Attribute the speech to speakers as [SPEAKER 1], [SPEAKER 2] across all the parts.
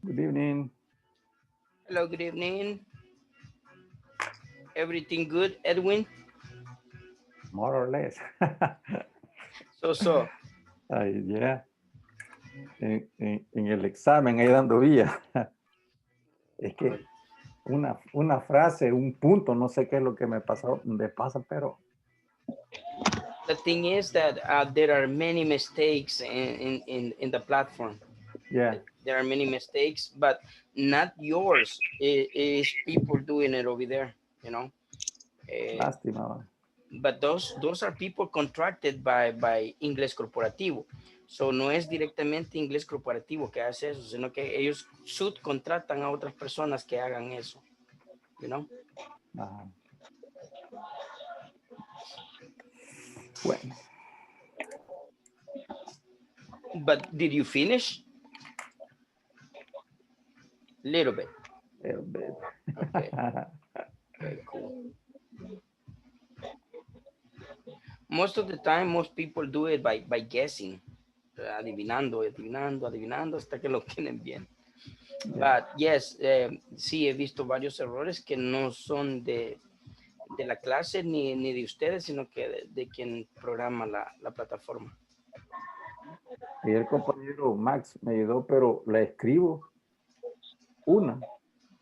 [SPEAKER 1] Good evening.
[SPEAKER 2] Hello, good evening. Everything good, Edwin?
[SPEAKER 1] More or less.
[SPEAKER 2] So.
[SPEAKER 1] Ay, yeah. En el examen ahí dando vía. Es que una frase, un punto, no sé qué es lo que me pasa, pero.
[SPEAKER 2] The thing is that there are many mistakes in the platform.
[SPEAKER 1] Yeah.
[SPEAKER 2] There are many mistakes, but not yours. It is people doing it over there, you know.
[SPEAKER 1] Lástima.
[SPEAKER 2] But those are people contracted by Inglés Corporativo. So no es directamente Inglés Corporativo que hace eso, sino que ellos subcontratan a otras personas que hagan eso, you know.
[SPEAKER 1] Ajá. Bueno.
[SPEAKER 2] But did you finish? Little bit.
[SPEAKER 1] Little bit.
[SPEAKER 2] Okay. Okay, cool. Most of the time, most people do it by guessing, adivinando hasta que lo tienen bien.
[SPEAKER 1] Yeah.
[SPEAKER 2] But yes, sí he visto varios errores que no son de la clase ni de ustedes, sino que de quien programa la plataforma.
[SPEAKER 1] Y el compañero Max me ayudó, pero la escribo una,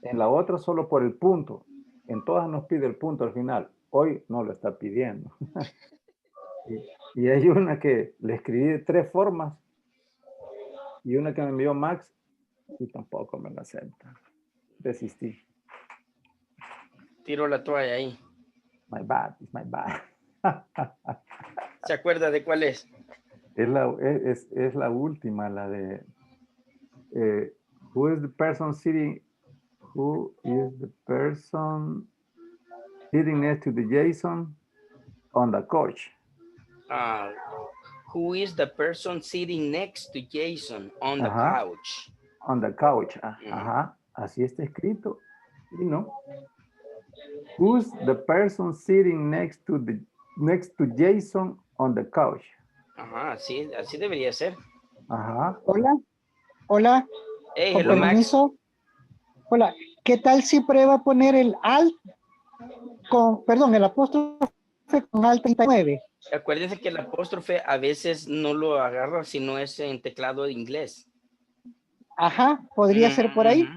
[SPEAKER 1] en la otra solo por el punto. En todas nos pide el punto al final. Hoy no lo está pidiendo. y hay una que le escribí de 3 formas y una que me envió Max y tampoco me la acepta. Desistí.
[SPEAKER 2] Tiro la toalla ahí.
[SPEAKER 1] My bad, it's my bad.
[SPEAKER 2] ¿Se acuerda de cuál es?
[SPEAKER 1] Es la última, la de who is the person sitting next to the Jason on the couch?
[SPEAKER 2] Who is the person sitting next to Jason on the couch?
[SPEAKER 1] On the couch. Ajá. Así está escrito. Y no. Who's the person sitting next to Jason on the couch?
[SPEAKER 2] Ajá, así debería ser.
[SPEAKER 3] Ajá. Hola.
[SPEAKER 2] Hey,
[SPEAKER 3] con
[SPEAKER 2] hello,
[SPEAKER 3] permiso.
[SPEAKER 2] Max.
[SPEAKER 3] Hola. ¿Qué tal si prueba poner el alt el apóstrofe con alt 39?
[SPEAKER 2] Acuérdense que el apóstrofe a veces no lo agarra si no es en teclado de inglés.
[SPEAKER 3] Ajá, podría ser por ahí.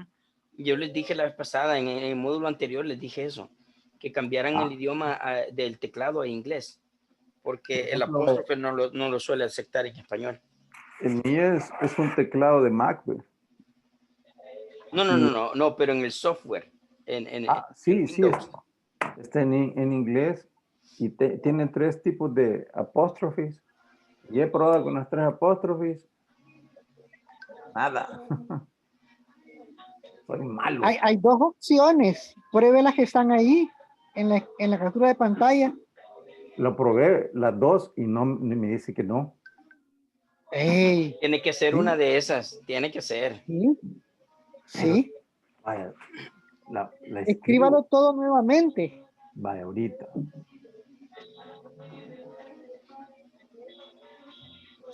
[SPEAKER 2] Yo les dije la vez pasada, en el módulo anterior les dije eso, que cambiaran el idioma del teclado a inglés, porque el apóstrofe no lo suele aceptar en español.
[SPEAKER 1] El mío es un teclado de Mac.
[SPEAKER 2] No, pero en el software.
[SPEAKER 1] Sí. Está en inglés y tiene 3 tipos de apóstrofes. Y he probado con las 3 apóstrofes. Nada. Soy malo.
[SPEAKER 3] Hay 2 opciones. Pruebe las que están ahí en la captura de pantalla.
[SPEAKER 1] Lo probé las 2 y no me dice que no.
[SPEAKER 3] Hey.
[SPEAKER 2] Tiene que ser una de esas. Tiene que ser.
[SPEAKER 3] Sí.
[SPEAKER 1] Vaya.
[SPEAKER 3] Escríbalo todo nuevamente.
[SPEAKER 1] Vaya, ahorita.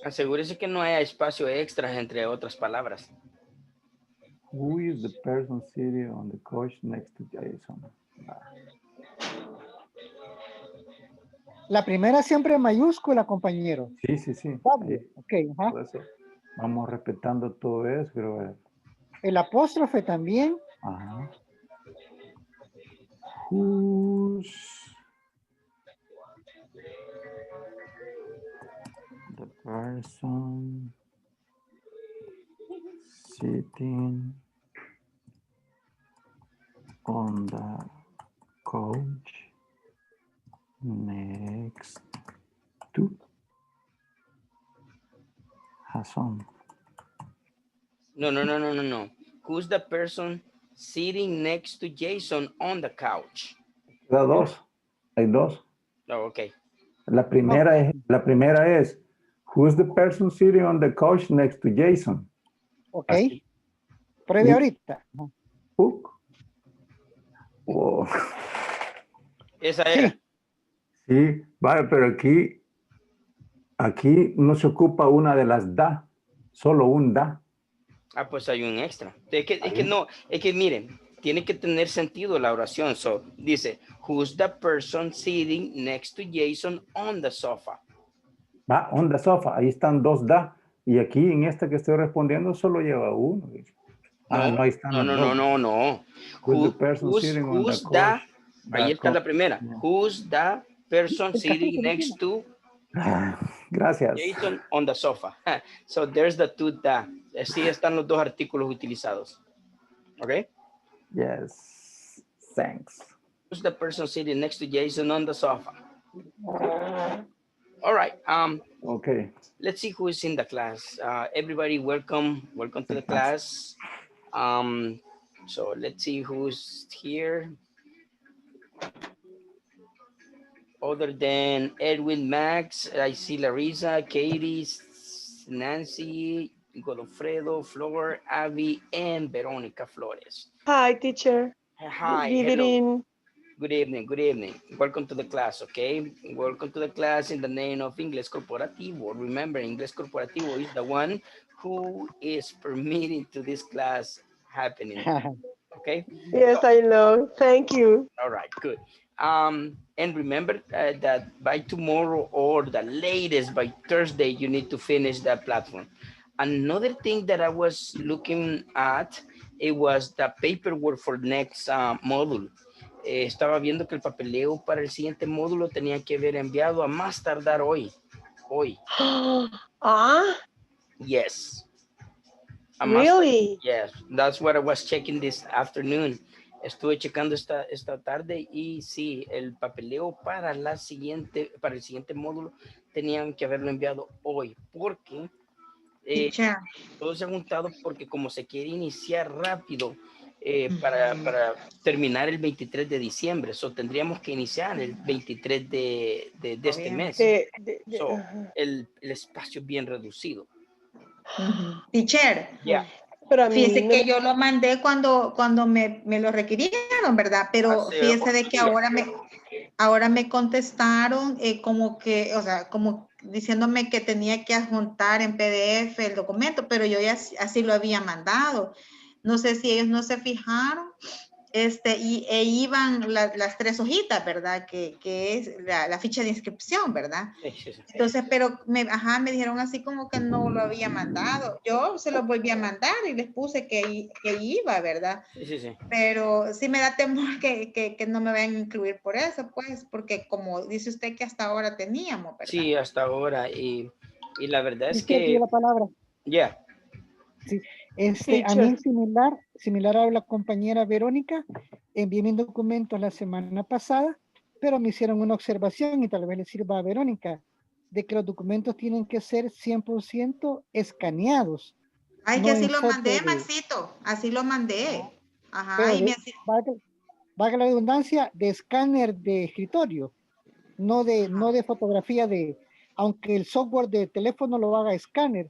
[SPEAKER 2] Asegúrese que no haya espacio extra entre otras palabras.
[SPEAKER 1] Who is the person sitting on the couch next to Jason?
[SPEAKER 3] La primera siempre en mayúscula, compañero.
[SPEAKER 1] Sí.
[SPEAKER 3] Okay, ajá.
[SPEAKER 1] Vamos respetando todo eso, pero
[SPEAKER 3] el apóstrofe también.
[SPEAKER 1] Ajá. Who's the person sitting on the couch next to Jason?
[SPEAKER 2] No. Who's the person sitting next to Jason on the couch?
[SPEAKER 1] Hay dos.
[SPEAKER 2] Oh, okay.
[SPEAKER 1] La primera es who's the person sitting on the couch next to Jason?
[SPEAKER 3] Ok. Así. Pruebe ahorita.
[SPEAKER 1] Hook. Oh.
[SPEAKER 2] Esa era.
[SPEAKER 1] Sí, vale, pero aquí no se ocupa una de las da, solo un da.
[SPEAKER 2] Ah, pues hay un extra. Es que miren, tiene que tener sentido la oración. So, dice, who's the person sitting next to Jason on the sofa?
[SPEAKER 1] Va, on the sofa. Ahí están dos da. Y aquí en esta que estoy respondiendo solo lleva uno. Ah,
[SPEAKER 2] No,
[SPEAKER 1] no, ahí están las dos.
[SPEAKER 2] no.
[SPEAKER 1] Who's the person sitting on the couch?
[SPEAKER 2] Ahí está la primera.
[SPEAKER 1] Yeah.
[SPEAKER 2] Who's the person
[SPEAKER 3] El café
[SPEAKER 2] sitting
[SPEAKER 3] se lo
[SPEAKER 2] next to
[SPEAKER 1] Gracias.
[SPEAKER 2] Jason on the sofa? So there's the two the. Así están los dos artículos utilizados. ¿Ok?
[SPEAKER 1] Yes. Thanks.
[SPEAKER 2] Who's the person sitting next to Jason on the sofa? All right.
[SPEAKER 1] Okay.
[SPEAKER 2] Let's see who is in the class. Everybody, welcome to the class. So let's see who's here. Other than Edwin, Max, I see Larissa, Katie, Nancy, Godofredo, Flor, Abby, and Veronica Flores.
[SPEAKER 4] Hi, teacher.
[SPEAKER 2] Hi,
[SPEAKER 4] Good
[SPEAKER 2] hello.
[SPEAKER 4] evening.
[SPEAKER 2] Good evening, good evening. Welcome to the class, okay? Welcome to the class in the name of Inglés Corporativo. Remember, Inglés Corporativo is the one who is permitting to this class happening, okay?
[SPEAKER 4] Yes, I know. Thank you.
[SPEAKER 2] All right, good. And remember that by tomorrow or the latest by Thursday, you need to finish that platform. Another thing that I was looking at, it was the paperwork for next module. Estaba viendo que el papeleo para el siguiente módulo tenía que haber enviado a más tardar hoy.
[SPEAKER 4] Ah,
[SPEAKER 2] Yes.
[SPEAKER 4] really?
[SPEAKER 2] Yes, that's what I was checking this afternoon. Estuve checando esta tarde y sí, el papeleo para el siguiente módulo tenían que haberlo enviado hoy porque todo se ha juntado porque como se quiere iniciar rápido para terminar el 23 de diciembre, tendríamos que iniciar el 23 de este mes. El espacio es bien reducido.
[SPEAKER 5] Teacher,
[SPEAKER 2] Yeah.
[SPEAKER 4] Pero a mí
[SPEAKER 5] fíjese que yo lo mandé cuando me lo requirieron, ¿verdad? Pero fíjese de que ahora me contestaron como que, o sea, como diciéndome que tenía que adjuntar en PDF el documento, pero yo ya así lo había mandado. No sé si ellos no se fijaron. E iban las 3 hojitas, ¿verdad? Que es la ficha de inscripción, ¿verdad?
[SPEAKER 2] Sí.
[SPEAKER 5] Entonces, pero me dijeron así como que no lo había mandado. Yo se lo volví a mandar y les puse que iba, ¿verdad?
[SPEAKER 2] Sí.
[SPEAKER 5] Pero sí me da temor que no me vayan a incluir por eso, pues, porque como dice usted que hasta ahora teníamos, ¿verdad?
[SPEAKER 2] Sí, hasta ahora. Y la verdad es
[SPEAKER 3] Disculpe
[SPEAKER 2] que...
[SPEAKER 3] la palabra.
[SPEAKER 2] Yeah.
[SPEAKER 3] Sí. A mí similar a la compañera Verónica, envié mis documentos la semana pasada, pero me hicieron una observación y tal vez le sirva a Verónica, de que los documentos tienen que ser 100% escaneados.
[SPEAKER 5] Ay,
[SPEAKER 3] no
[SPEAKER 5] que así
[SPEAKER 3] en
[SPEAKER 5] lo
[SPEAKER 3] foto
[SPEAKER 5] mandé,
[SPEAKER 3] de-
[SPEAKER 5] Maxito, así lo mandé. Ajá,
[SPEAKER 3] pero
[SPEAKER 5] y
[SPEAKER 3] valga la redundancia, de escáner de escritorio, no de fotografía aunque el software de teléfono lo haga escáner.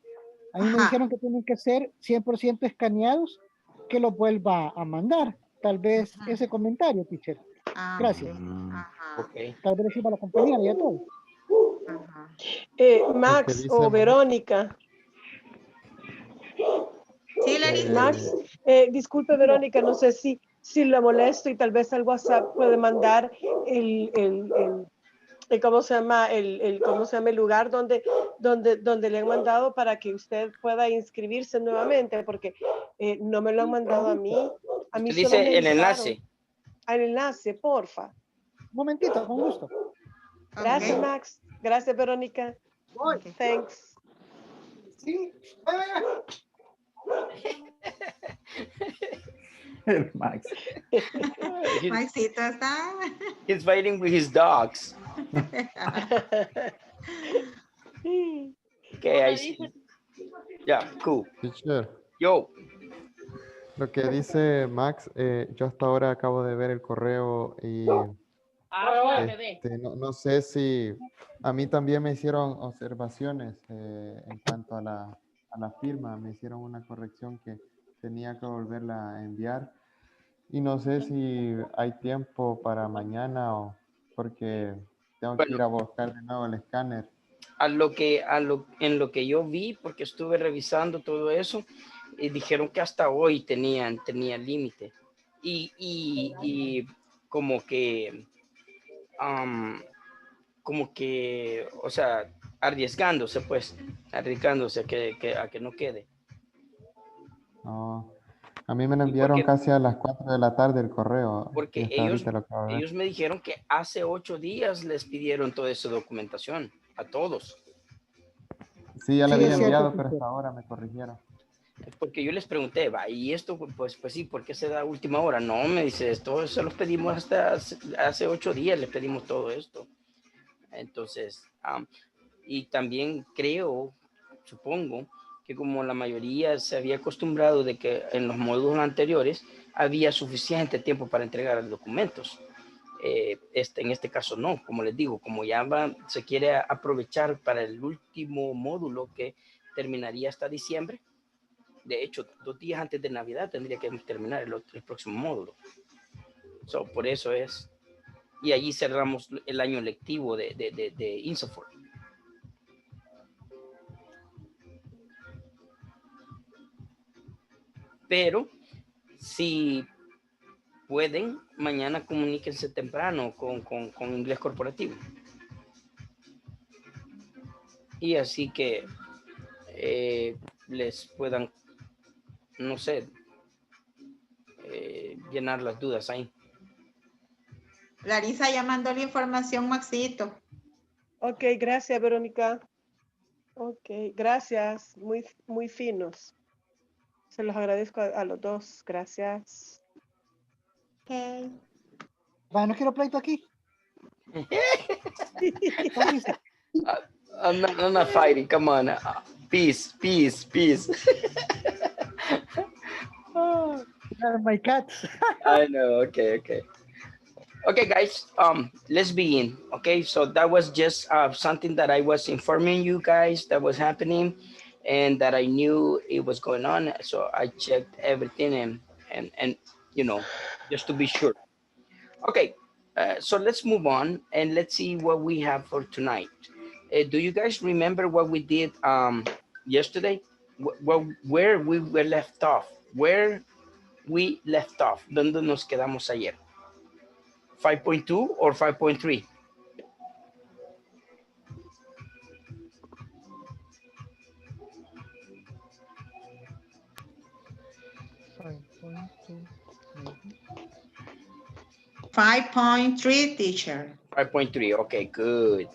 [SPEAKER 3] A mí me dijeron que tienen que ser 100% escaneados, que lo vuelva a mandar. Tal vez ese comentario, teacher. Gracias.
[SPEAKER 2] Okay.
[SPEAKER 3] Tal vez decimos a la compañera y a todos.
[SPEAKER 4] Max o Verónica.
[SPEAKER 5] Sí, Larissa.
[SPEAKER 4] Max, disculpe Verónica, no sé si la molesto y tal vez al WhatsApp puede mandar ¿cómo se llama? El lugar donde le han mandado para que usted pueda inscribirse nuevamente, porque no me lo han mandado a mí. A mí
[SPEAKER 2] Usted
[SPEAKER 4] solo
[SPEAKER 2] dice
[SPEAKER 4] me
[SPEAKER 2] el enlace.
[SPEAKER 4] al enlace, porfa.
[SPEAKER 3] Un momentito, con gusto.
[SPEAKER 4] Gracias,
[SPEAKER 5] Okay.
[SPEAKER 4] Max. Gracias, Verónica.
[SPEAKER 5] Okay.
[SPEAKER 4] Thanks.
[SPEAKER 3] Sí.
[SPEAKER 1] El Max.
[SPEAKER 5] Maxito está.
[SPEAKER 2] He's fighting with his dogs. Okay, I see. Yeah, cool.
[SPEAKER 6] Teacher,
[SPEAKER 2] Yo.
[SPEAKER 6] lo que dice Max, yo hasta ahora acabo de ver el correo y no sé si a mí también me hicieron observaciones en cuanto a la firma, me hicieron una corrección que tenía que volverla a enviar y no sé si hay tiempo para mañana o porque tengo que ir a buscar de nuevo el escáner.
[SPEAKER 2] En lo que yo vi, porque estuve revisando todo eso, dijeron que hasta hoy tenían límite. Y como que, o sea, arriesgándose a que no quede.
[SPEAKER 6] No, a mí me lo
[SPEAKER 2] Y
[SPEAKER 6] enviaron
[SPEAKER 2] porque,
[SPEAKER 6] casi a las 4 de la tarde el correo. Y
[SPEAKER 2] porque
[SPEAKER 6] hasta ahorita lo acabo de ver.
[SPEAKER 2] ellos me dijeron que hace 8 días les pidieron toda esa documentación a todos.
[SPEAKER 6] Sí, ya le
[SPEAKER 3] Sí,
[SPEAKER 6] había
[SPEAKER 3] es cierto,
[SPEAKER 6] enviado, pero
[SPEAKER 3] teacher.
[SPEAKER 6] hasta ahora me corrigieron.
[SPEAKER 2] Porque yo les pregunté, va, y esto, pues sí, ¿por qué se da a última hora? No, me dice, esto se los pedimos hasta hace 8 días, les pedimos todo esto. Entonces, y también creo, supongo, que como la mayoría se había acostumbrado de que en los módulos anteriores había suficiente tiempo para entregar los documentos. En este caso no, como les digo, como ya se quiere aprovechar para el último módulo que terminaría hasta diciembre. De hecho, 2 días antes de Navidad tendría que terminar el próximo módulo. Por eso es. Y allí cerramos el año lectivo de INSAFORP. Pero si pueden, mañana comuníquense temprano con Inglés Corporativo. Y así que les puedan, no sé, llenar las dudas ahí.
[SPEAKER 5] Larisa ya mandó la información, Maxito.
[SPEAKER 4] Ok, gracias, Verónica. Ok, gracias. Muy, muy finos. Se los agradezco a los dos. Gracias.
[SPEAKER 5] Ok.
[SPEAKER 3] Bueno, no quiero pleito aquí. ¿Cómo dice?
[SPEAKER 2] I'm not fighting. Come on. Peace.
[SPEAKER 3] My cats.
[SPEAKER 2] I know. Okay. Okay, guys. Let's begin. Okay, so that was just something that I was informing you guys that was happening, and that I knew it was going on. So I checked everything and just to be sure. Okay, so let's move on and let's see what we have for tonight. Do you guys remember what we did yesterday? Where we were left off? ¿Dónde nos quedamos ayer? 5.2 or 5.3?
[SPEAKER 3] Maybe.
[SPEAKER 5] 5.3, teacher.
[SPEAKER 2] 5.3. Okay, good.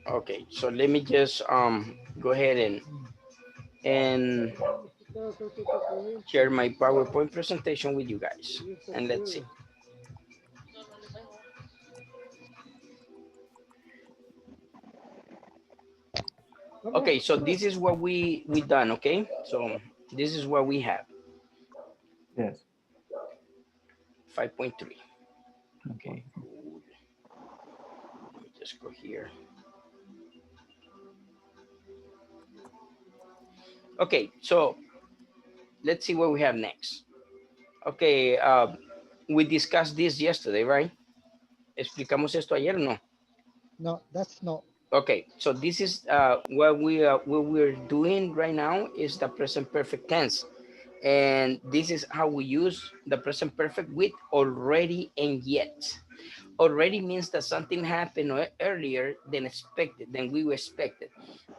[SPEAKER 2] Okay, so let me just go ahead and share my PowerPoint presentation with you guys, and let's see. Okay, so this is what we done. Okay, so this is what we have.
[SPEAKER 1] Yes.
[SPEAKER 2] 5.3. Okay, good. Let me just go here. Okay, so let's see what we have next. Okay, we discussed this yesterday, right? ¿Explicamos esto ayer o no?
[SPEAKER 3] No, that's no.
[SPEAKER 2] Okay, so this is what we're doing right now is the present perfect tense. And this is how we use the present perfect with already and yet. Already means that something happened earlier than we expected.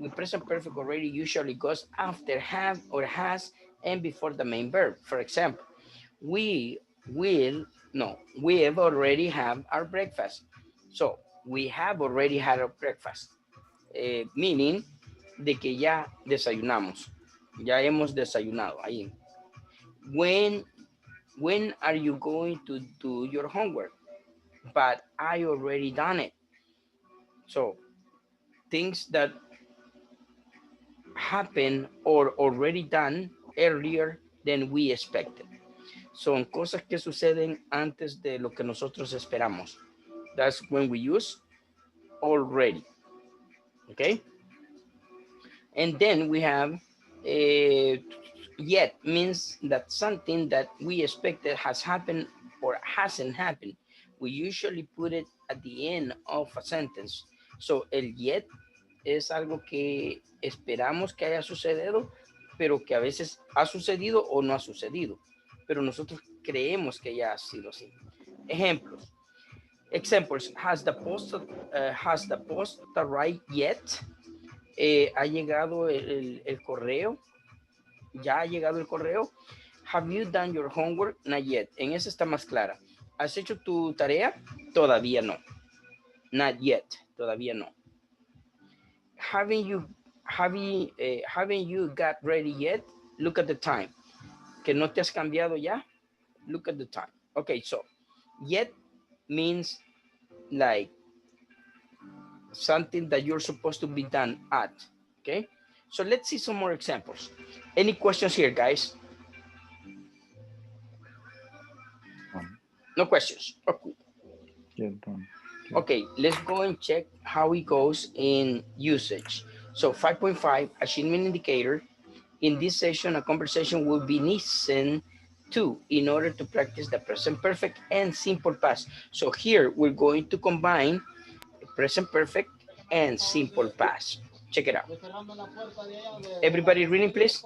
[SPEAKER 2] With present perfect already usually goes after have or has and before the main verb. For example, we have already have our breakfast. So we have already had our breakfast. Meaning de que ya desayunamos. Ya hemos desayunado ahí. When are you going to do your homework? But I already done it. So things that happen or already done earlier than we expected. Son cosas que suceden antes de lo que nosotros esperamos. That's when we use already. Okay. And then we have yet means that something that we expected has happened or hasn't happened. We usually put it at the end of a sentence. So el yet es algo que esperamos que haya sucedido, pero que a veces ha sucedido o no ha sucedido. Pero nosotros creemos que ya ha sido así. Ejemplos. Examples. Has the post arrived yet? ¿Ha llegado el correo? ¿Ya ha llegado el correo? Have you done your homework? Not yet. En esa está más clara. ¿Has hecho tu tarea? Todavía no. Not yet. Todavía no. Haven't you got ready yet? Look at the time. ¿Que no te has cambiado ya? Look at the time. Okay, so yet means like something that you're supposed to be done at. Okay, so let's see some more examples. Any questions here, guys? No questions. Okay. Okay, let's go and check how it goes in usage. So 5.5, achievement indicator. In this session, a conversation will be listened to in order to practice the present perfect and simple past. So here we're going to combine present perfect and simple past. Check it out. Everybody reading, please.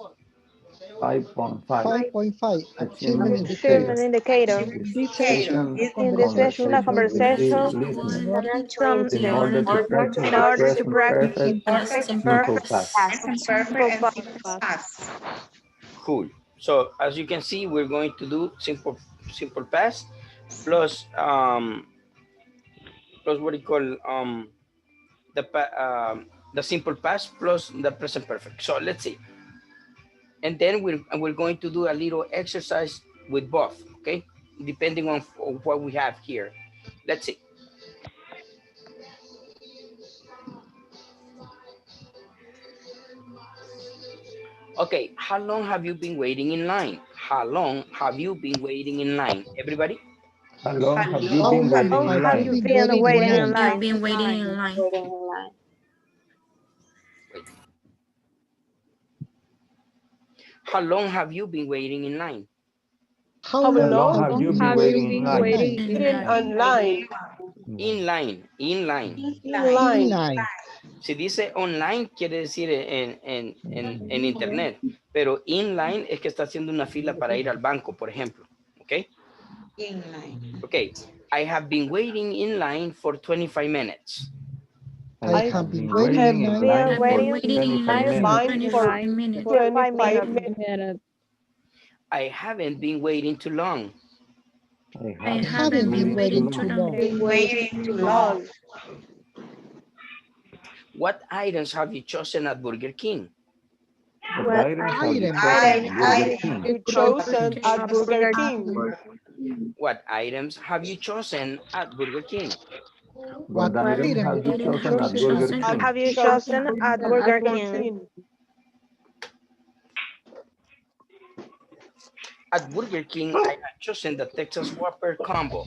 [SPEAKER 1] 5.5.
[SPEAKER 3] 5.5.
[SPEAKER 1] Achievement
[SPEAKER 7] Achievement indicator. In this session, a conversation
[SPEAKER 1] in order to practice perfect simple past.
[SPEAKER 2] Cool. So as you can see, we're going to do simple past plus what do you call the simple past plus the present perfect. So let's see. And then we're going to do a little exercise with both, okay? Depending on what we have here. Let's see. Okay, how long have you been waiting in line? How long have you been waiting in line? Everybody?
[SPEAKER 1] How long have you been waiting in line?
[SPEAKER 2] How long have you been waiting in line?
[SPEAKER 3] How long
[SPEAKER 1] have you been waiting in line?
[SPEAKER 2] In line. Si dice online, quiere decir en internet, pero inline es que está haciendo una fila para ir al banco, por ejemplo. ¿Ok? Ok. I have been waiting in line for 25 minutes.
[SPEAKER 3] I have been waiting in line
[SPEAKER 7] for 25 minutes.
[SPEAKER 2] I haven't been waiting too long.
[SPEAKER 3] I haven't been waiting too long.
[SPEAKER 2] What items have you chosen at Burger King?
[SPEAKER 1] What items have you chosen at Burger King?
[SPEAKER 2] What items have you chosen at Burger King?
[SPEAKER 1] What items have you chosen at Burger King?
[SPEAKER 7] Have you chosen at Burger King?
[SPEAKER 2] At Burger King, I have chosen the Texas Whopper combo.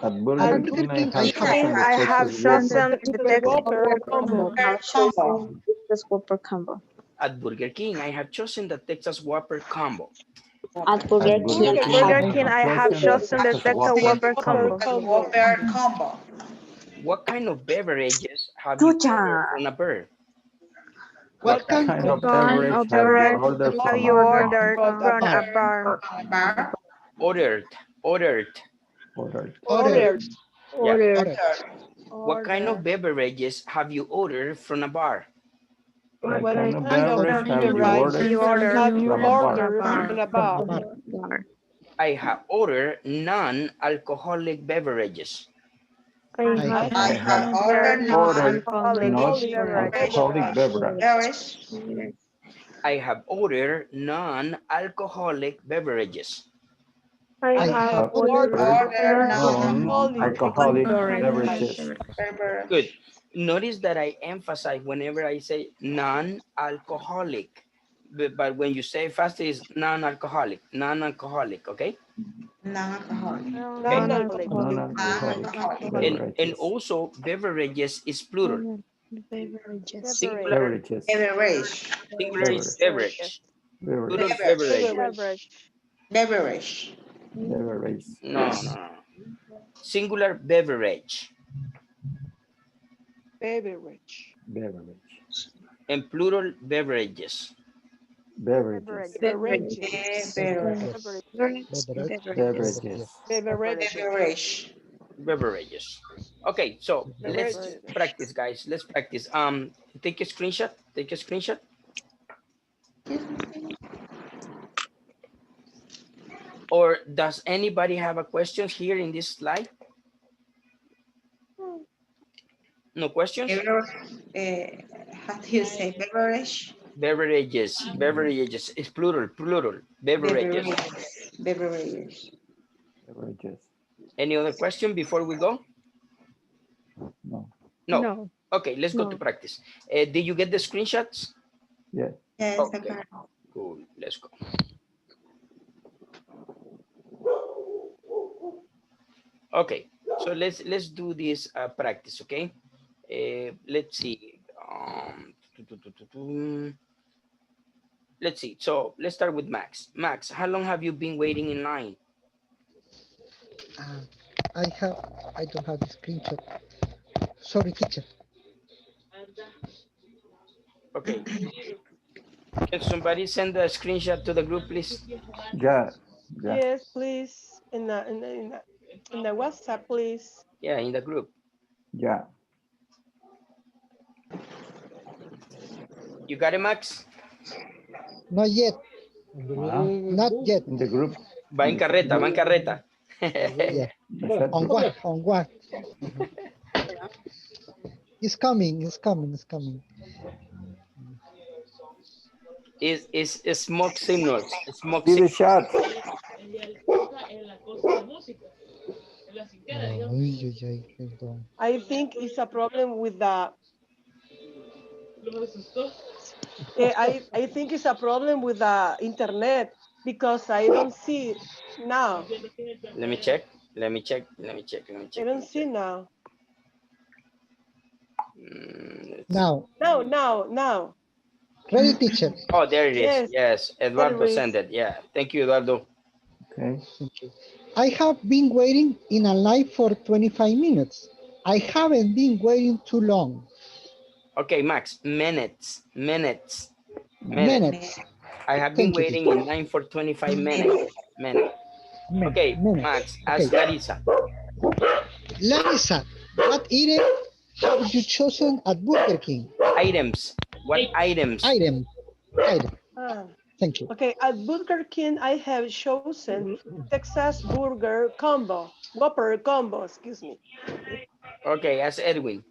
[SPEAKER 1] At Burger King,
[SPEAKER 7] I have chosen the Texas Whopper combo.
[SPEAKER 2] At Burger King, I have chosen the Texas Whopper combo.
[SPEAKER 7] At Burger King, I have chosen the Texas Whopper combo.
[SPEAKER 2] What kind of beverages have you ordered from a bar?
[SPEAKER 3] What kind of beverage
[SPEAKER 7] have you ordered from a bar?
[SPEAKER 2] Ordered. What kind of beverages have you ordered from a bar?
[SPEAKER 1] What kind of beverage have you ordered from a bar?
[SPEAKER 2] I have ordered non-alcoholic beverages.
[SPEAKER 7] I have ordered
[SPEAKER 1] non-alcoholic beverage.
[SPEAKER 2] I have ordered non-alcoholic beverages.
[SPEAKER 7] I have ordered
[SPEAKER 1] non-alcoholic beverages.
[SPEAKER 2] Good. Notice that I emphasize whenever I say non-alcoholic, but when you say fast is non-alcoholic, okay?
[SPEAKER 1] Non-alcoholic.
[SPEAKER 2] And also beverages is plural. Singular
[SPEAKER 5] Beverage.
[SPEAKER 2] is beverage. Plural beverage. No. Singular beverage.
[SPEAKER 1] Beverage.
[SPEAKER 2] En plural, beverages.
[SPEAKER 1] Beverages.
[SPEAKER 4] Beverages.
[SPEAKER 1] Beverages.
[SPEAKER 4] Beverages.
[SPEAKER 2] Beverages. Okay, so let's
[SPEAKER 4] Beverages.
[SPEAKER 2] practice, guys. Let's practice. Take a screenshot. Take a screenshot. Or does anybody have a question here in this slide? No questions?
[SPEAKER 5] How do you say beverage?
[SPEAKER 2] Beverages. Beverages. It's plural. Plural. Beverages.
[SPEAKER 5] Beverages.
[SPEAKER 1] Beverages.
[SPEAKER 2] Any other question before we go?
[SPEAKER 1] No.
[SPEAKER 2] No.
[SPEAKER 7] No.
[SPEAKER 2] Okay, let's go to practice. Did you get the screenshots?
[SPEAKER 1] Yeah.
[SPEAKER 5] Yes,
[SPEAKER 2] Okay. Cool. Let's go. Okay, so let's do this practice, okay? Let's see. Let's see. So let's start with Max. Max, how long have you been waiting in line?
[SPEAKER 3] I don't have the screenshot. Sorry, teacher.
[SPEAKER 2] Okay. Can somebody send a screenshot to the group, please?
[SPEAKER 1] Yeah. Yeah.
[SPEAKER 4] Yes, please. In the WhatsApp, please.
[SPEAKER 2] Yeah, in the group.
[SPEAKER 1] Yeah.
[SPEAKER 2] You got it, Max?
[SPEAKER 3] Not yet. Not yet.
[SPEAKER 1] In the group.
[SPEAKER 2] Va en carreta, va en carreta.
[SPEAKER 3] Yeah.
[SPEAKER 1] Perfect.
[SPEAKER 3] On what? On what? It's coming. It's coming. It's coming.
[SPEAKER 2] Is smoke signals. Smoke
[SPEAKER 1] See the
[SPEAKER 2] signals.
[SPEAKER 1] chat.
[SPEAKER 4] I think it's a problem with the. I think it's a problem with the internet because I don't see it now.
[SPEAKER 2] Let me check. Let me check. Let me check. Let me check.
[SPEAKER 4] I don't see now.
[SPEAKER 3] Now.
[SPEAKER 4] Now.
[SPEAKER 3] Ready, teacher.
[SPEAKER 2] Oh, there it is.
[SPEAKER 4] Yes.
[SPEAKER 2] Yes, Eduardo
[SPEAKER 4] There it is.
[SPEAKER 2] sent it. Yeah, thank you, Eduardo.
[SPEAKER 1] Okay.
[SPEAKER 3] Thank you. I have been waiting in a line for 25 minutes. I haven't been waiting too long.
[SPEAKER 2] Okay, Max, minutes.
[SPEAKER 3] Minutes.
[SPEAKER 2] I have been
[SPEAKER 3] Thank you,
[SPEAKER 2] waiting
[SPEAKER 3] teacher.
[SPEAKER 2] in line for 25 minutes. Okay,
[SPEAKER 3] Minutes.
[SPEAKER 2] Max,
[SPEAKER 3] Okay.
[SPEAKER 2] ask Larissa.
[SPEAKER 3] Larissa, what item have you chosen at Burger King?
[SPEAKER 2] Items. What items?
[SPEAKER 3] Item.
[SPEAKER 4] Ah.
[SPEAKER 3] Thank you.
[SPEAKER 4] Okay, at Burger King, I have chosen Texas Burger Combo, Whopper Combo, excuse me.
[SPEAKER 2] Okay, ask Edwin.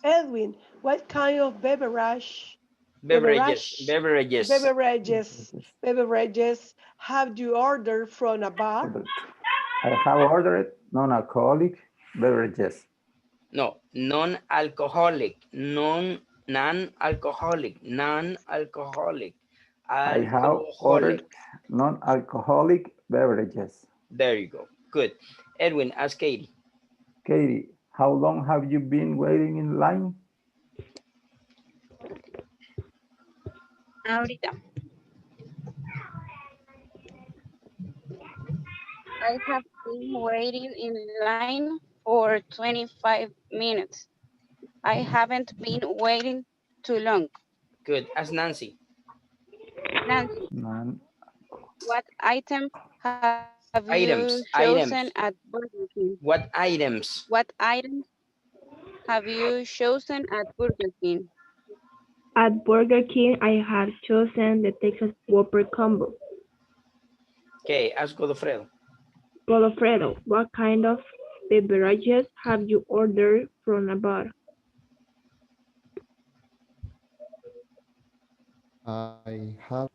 [SPEAKER 4] Edwin, what kind of beverage
[SPEAKER 2] Beverages.
[SPEAKER 4] have you ordered from a bar?
[SPEAKER 1] I have ordered non-alcoholic beverages.
[SPEAKER 2] No, non-alcoholic. Non-alcoholic. Non-alcoholic.
[SPEAKER 1] I have ordered non-alcoholic beverages.
[SPEAKER 2] There you go. Good. Edwin, ask Katie.
[SPEAKER 1] Katie, how long have you been waiting in line?
[SPEAKER 8] Ahorita. I have been waiting in line for 25 minutes. I haven't been waiting too long.
[SPEAKER 2] Good. Ask Nancy.
[SPEAKER 8] Nancy,
[SPEAKER 1] None.
[SPEAKER 8] what item have you chosen at Burger King?
[SPEAKER 2] What items?
[SPEAKER 8] What items have you chosen at Burger King?
[SPEAKER 7] At Burger King, I have chosen the Texas Whopper Combo.
[SPEAKER 2] Okay, ask Godofredo.
[SPEAKER 7] Godofredo, what kind of beverages have you ordered from a bar?
[SPEAKER 6] I have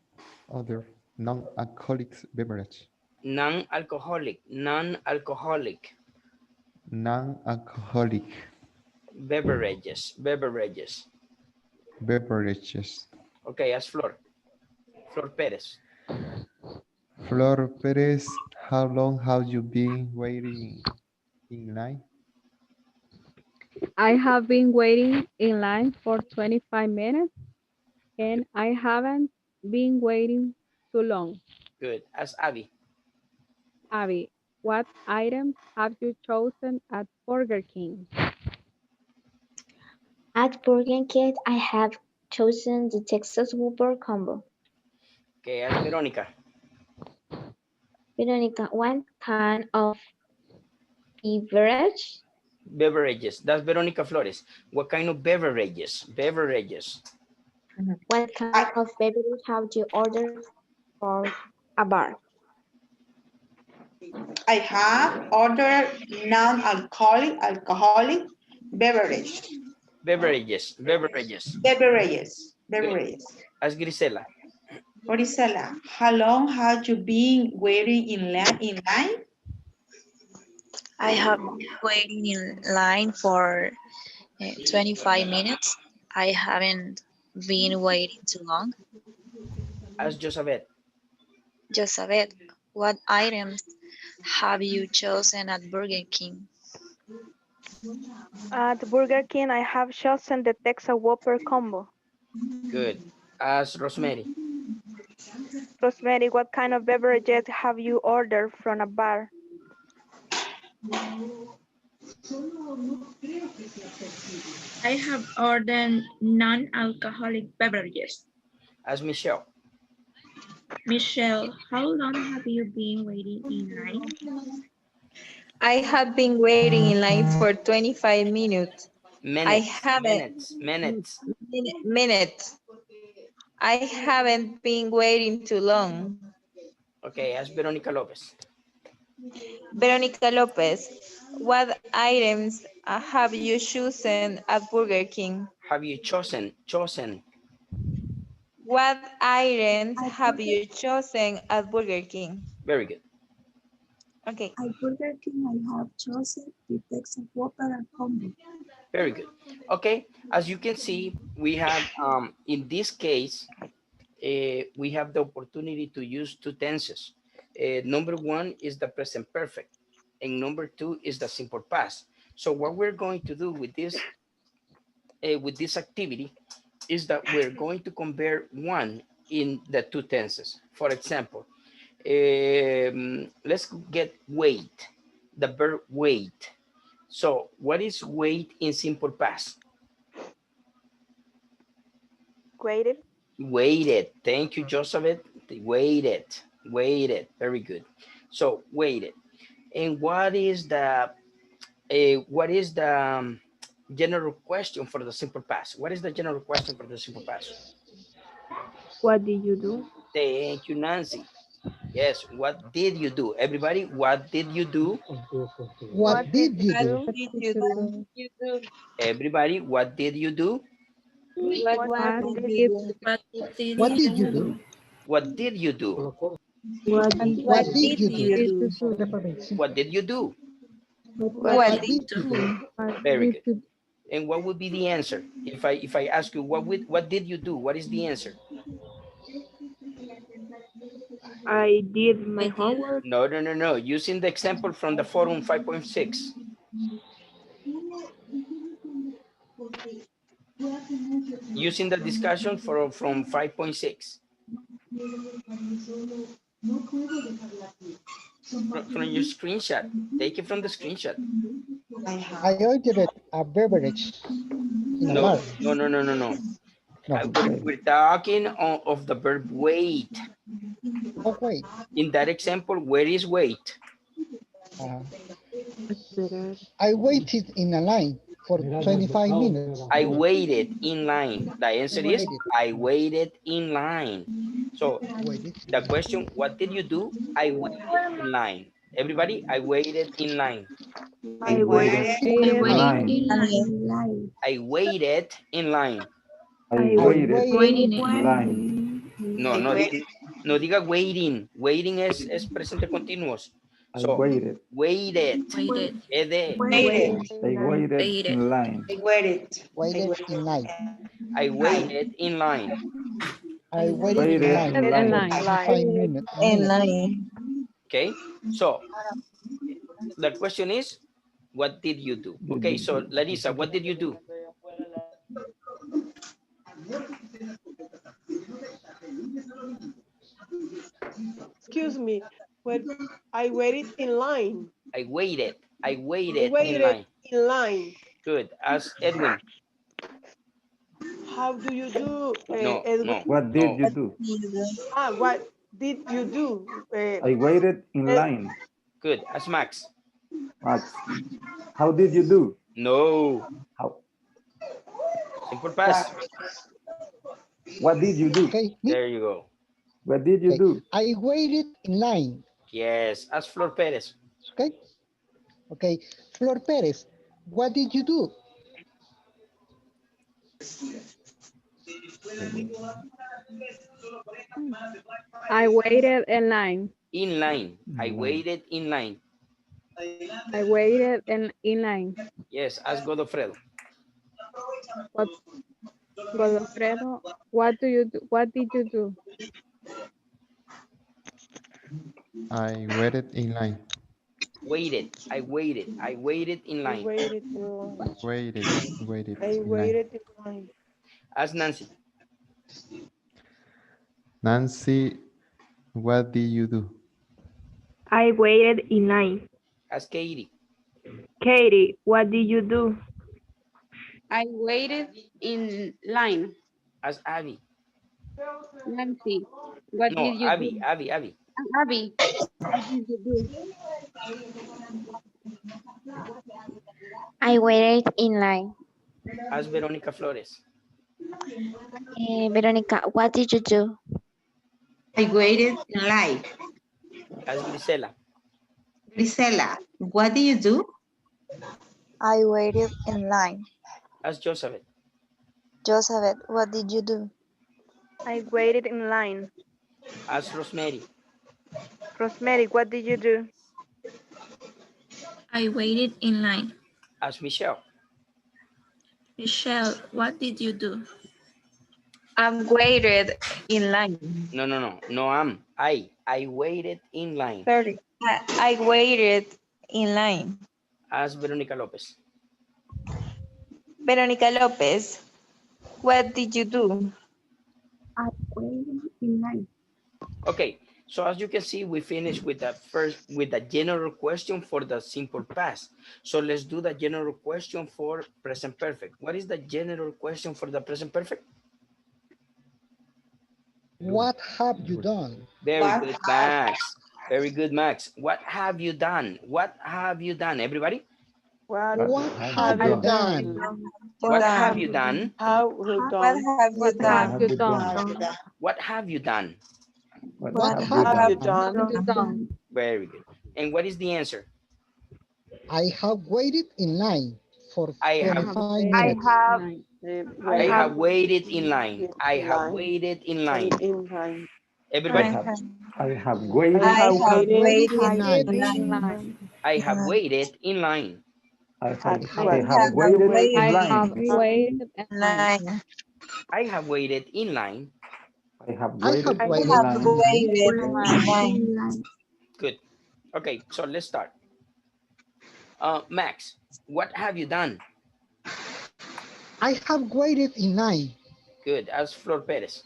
[SPEAKER 6] other non-alcoholic beverage.
[SPEAKER 2] Non-alcoholic. Non-alcoholic.
[SPEAKER 6] Non-alcoholic
[SPEAKER 2] Beverages.
[SPEAKER 6] beverages.
[SPEAKER 2] Okay, ask Flor. Flor Perez.
[SPEAKER 6] Flor Perez, how long have you been waiting in line?
[SPEAKER 9] I have been waiting in line for 25 minutes and I haven't been waiting too long.
[SPEAKER 2] Good. Ask Abby.
[SPEAKER 9] Abby, what items have you chosen at Burger King?
[SPEAKER 10] At Burger King, I have chosen the Texas Whopper combo.
[SPEAKER 2] Okay, ask Veronica.
[SPEAKER 10] Veronica, what kind of beverage?
[SPEAKER 2] Beverages. That's Veronica Flores. What kind of beverages? Beverages.
[SPEAKER 10] What kind of beverage have you ordered for a bar?
[SPEAKER 5] I have ordered non-alcoholic beverage.
[SPEAKER 2] Beverages. Beverages.
[SPEAKER 5] Beverages.
[SPEAKER 2] Good.
[SPEAKER 5] Beverages.
[SPEAKER 2] Ask Grisela.
[SPEAKER 5] Marisela, how long have you been waiting in line?
[SPEAKER 11] I have been waiting in line for 25 minutes. I haven't been waiting too long.
[SPEAKER 2] Ask Josabeth.
[SPEAKER 11] Josabeth, what items have you chosen at Burger King?
[SPEAKER 7] At Burger King, I have chosen the Texas Whopper combo.
[SPEAKER 2] Good. Ask Rosemary.
[SPEAKER 7] Rosemary, what kind of beverages have you ordered from a bar?
[SPEAKER 12] I have ordered non-alcoholic beverages.
[SPEAKER 2] Ask Michelle.
[SPEAKER 12] Michelle, how long have you been waiting in line?
[SPEAKER 13] I have been waiting in line for 25 minutes. Minutes. I haven't been waiting too long.
[SPEAKER 2] Okay, ask Veronica Lopez.
[SPEAKER 13] Veronica Lopez, what items have you chosen at Burger King?
[SPEAKER 2] Have you chosen?
[SPEAKER 13] What items have you chosen at Burger King?
[SPEAKER 2] Very good.
[SPEAKER 13] Okay.
[SPEAKER 12] At Burger King, I have chosen the Texas Whopper combo.
[SPEAKER 2] Very good. Okay, as you can see, we have, in this case, we have the opportunity to use two tenses. Number one is the present perfect, and number two is the simple past. So what we're going to do with this activity is that we're going to compare one in the two tenses. For example, let's get wait, the verb wait. So what is wait in simple past?
[SPEAKER 7] Waited.
[SPEAKER 2] Waited. Thank you, Joseph. Waited. Very good. So waited. And what is the general question for the simple past? What is the general question for the simple past?
[SPEAKER 9] What did you do?
[SPEAKER 2] Thank you, Nancy. Yes, what did you do? Everybody, what did you do?
[SPEAKER 3] What did you do?
[SPEAKER 2] Everybody, what did you do?
[SPEAKER 9] What
[SPEAKER 3] What did you do?
[SPEAKER 2] What did you do?
[SPEAKER 9] What
[SPEAKER 3] What did you do?
[SPEAKER 2] What did you do?
[SPEAKER 3] What did you do?
[SPEAKER 2] Very good. And what would be the answer? If I ask you what did you do? What is the answer?
[SPEAKER 9] I did my homework.
[SPEAKER 2] No. Using the example from the forum 5.6. Using the discussion from 5.6. From your screenshot. Take it from the screenshot.
[SPEAKER 3] I ordered a beverage in a bar.
[SPEAKER 2] No. We're talking of the verb wait.
[SPEAKER 3] Oh, wait.
[SPEAKER 2] In that example, where is wait?
[SPEAKER 3] I waited in a line for 25 minutes.
[SPEAKER 2] I waited in line. The answer is I waited in line. So the question, what did you do? I waited in line. Everybody, I waited in line.
[SPEAKER 9] I waited in line.
[SPEAKER 2] I waited in line.
[SPEAKER 1] I waited in line.
[SPEAKER 2] No diga waiting. Waiting es presente continuos. So,
[SPEAKER 1] waited.
[SPEAKER 2] Waited.
[SPEAKER 1] I waited in line.
[SPEAKER 3] I waited in line.
[SPEAKER 2] I waited in line.
[SPEAKER 3] I waited in line for 5 minutes.
[SPEAKER 13] In line.
[SPEAKER 2] Okay, so the question is, what did you do? Okay, so Larissa, what did you do?
[SPEAKER 4] Excuse me, when I waited in line.
[SPEAKER 2] I waited in line.
[SPEAKER 4] In line.
[SPEAKER 2] Good. Ask Edwin.
[SPEAKER 4] How do you do?
[SPEAKER 2] No, no.
[SPEAKER 1] What did you do?
[SPEAKER 4] What did you do?
[SPEAKER 1] I waited in line.
[SPEAKER 2] Good. As Max.
[SPEAKER 1] Max, how did you do?
[SPEAKER 2] No.
[SPEAKER 1] How?
[SPEAKER 2] Simple past.
[SPEAKER 1] What did you do?
[SPEAKER 3] Okay.
[SPEAKER 2] There you go.
[SPEAKER 1] What did you do?
[SPEAKER 3] I waited in line.
[SPEAKER 2] Yes. As Flor Perez.
[SPEAKER 3] Okay. Okay. Flor Perez, what did you do?
[SPEAKER 9] I waited in line.
[SPEAKER 2] In line. I waited in line.
[SPEAKER 9] I waited in line.
[SPEAKER 2] Yes. As Godofredo.
[SPEAKER 9] What, Godofredo, what do you do? What did you do?
[SPEAKER 6] I waited in line.
[SPEAKER 2] Waited. I waited. I waited in line.
[SPEAKER 4] Waited in line.
[SPEAKER 6] Waited
[SPEAKER 4] I
[SPEAKER 6] in line.
[SPEAKER 4] waited in line.
[SPEAKER 2] As Nancy.
[SPEAKER 6] Nancy, what did you do?
[SPEAKER 7] I waited in line.
[SPEAKER 2] As Katie.
[SPEAKER 7] Katie, what did you do?
[SPEAKER 8] I waited in line.
[SPEAKER 2] As Abby.
[SPEAKER 8] Nancy, what
[SPEAKER 2] No,
[SPEAKER 8] did you
[SPEAKER 2] Abby.
[SPEAKER 8] do?
[SPEAKER 2] Abby.
[SPEAKER 8] Abby, what did you do?
[SPEAKER 10] I waited in line.
[SPEAKER 2] As Verónica Flores.
[SPEAKER 10] Veronica, what did you do?
[SPEAKER 5] I waited in line.
[SPEAKER 2] As Grisela.
[SPEAKER 5] Grisela, what do you do?
[SPEAKER 11] I waited in line.
[SPEAKER 2] As Joseph.
[SPEAKER 11] Joseph, what did you do?
[SPEAKER 7] I waited in line.
[SPEAKER 2] As Rosemary.
[SPEAKER 7] Rosemary, what did you do?
[SPEAKER 13] I waited in line.
[SPEAKER 2] As Michelle.
[SPEAKER 13] Michelle, what did you do? I waited in line.
[SPEAKER 2] No, no, no. No, I waited in line.
[SPEAKER 13] Sorry. I waited in line.
[SPEAKER 2] As Verónica López.
[SPEAKER 13] Veronica Lopez, what did you do?
[SPEAKER 10] I waited in line.
[SPEAKER 2] Okay, so as you can see, we finished with the general question for the simple past. So let's do the general question for present perfect. What is the general question for the present perfect?
[SPEAKER 3] What have you done?
[SPEAKER 2] Very good, Max. Very good, Max. What have you done? What have you done, everybody?
[SPEAKER 4] What
[SPEAKER 3] have you done?
[SPEAKER 2] What have you done?
[SPEAKER 4] How you done?
[SPEAKER 13] What have you done?
[SPEAKER 2] What have you done?
[SPEAKER 3] What
[SPEAKER 4] Have you
[SPEAKER 3] have you
[SPEAKER 4] done?
[SPEAKER 3] done?
[SPEAKER 2] Very good. And what is the answer?
[SPEAKER 3] I have waited in line for
[SPEAKER 2] I have
[SPEAKER 3] 25 minutes.
[SPEAKER 2] I have waited in line. I have waited in line. Everybody?
[SPEAKER 1] I have waited.
[SPEAKER 4] I have waited
[SPEAKER 3] in line.
[SPEAKER 2] I have waited in line.
[SPEAKER 1] I have waited in
[SPEAKER 9] I
[SPEAKER 1] line.
[SPEAKER 9] have waited in line.
[SPEAKER 2] I have waited in line.
[SPEAKER 1] I have
[SPEAKER 3] I
[SPEAKER 1] waited
[SPEAKER 3] have
[SPEAKER 1] in line.
[SPEAKER 3] waited.
[SPEAKER 2] Good. Okay, so let's start. Max, what have you done?
[SPEAKER 3] I have waited in line.
[SPEAKER 2] Good. As Flor Perez.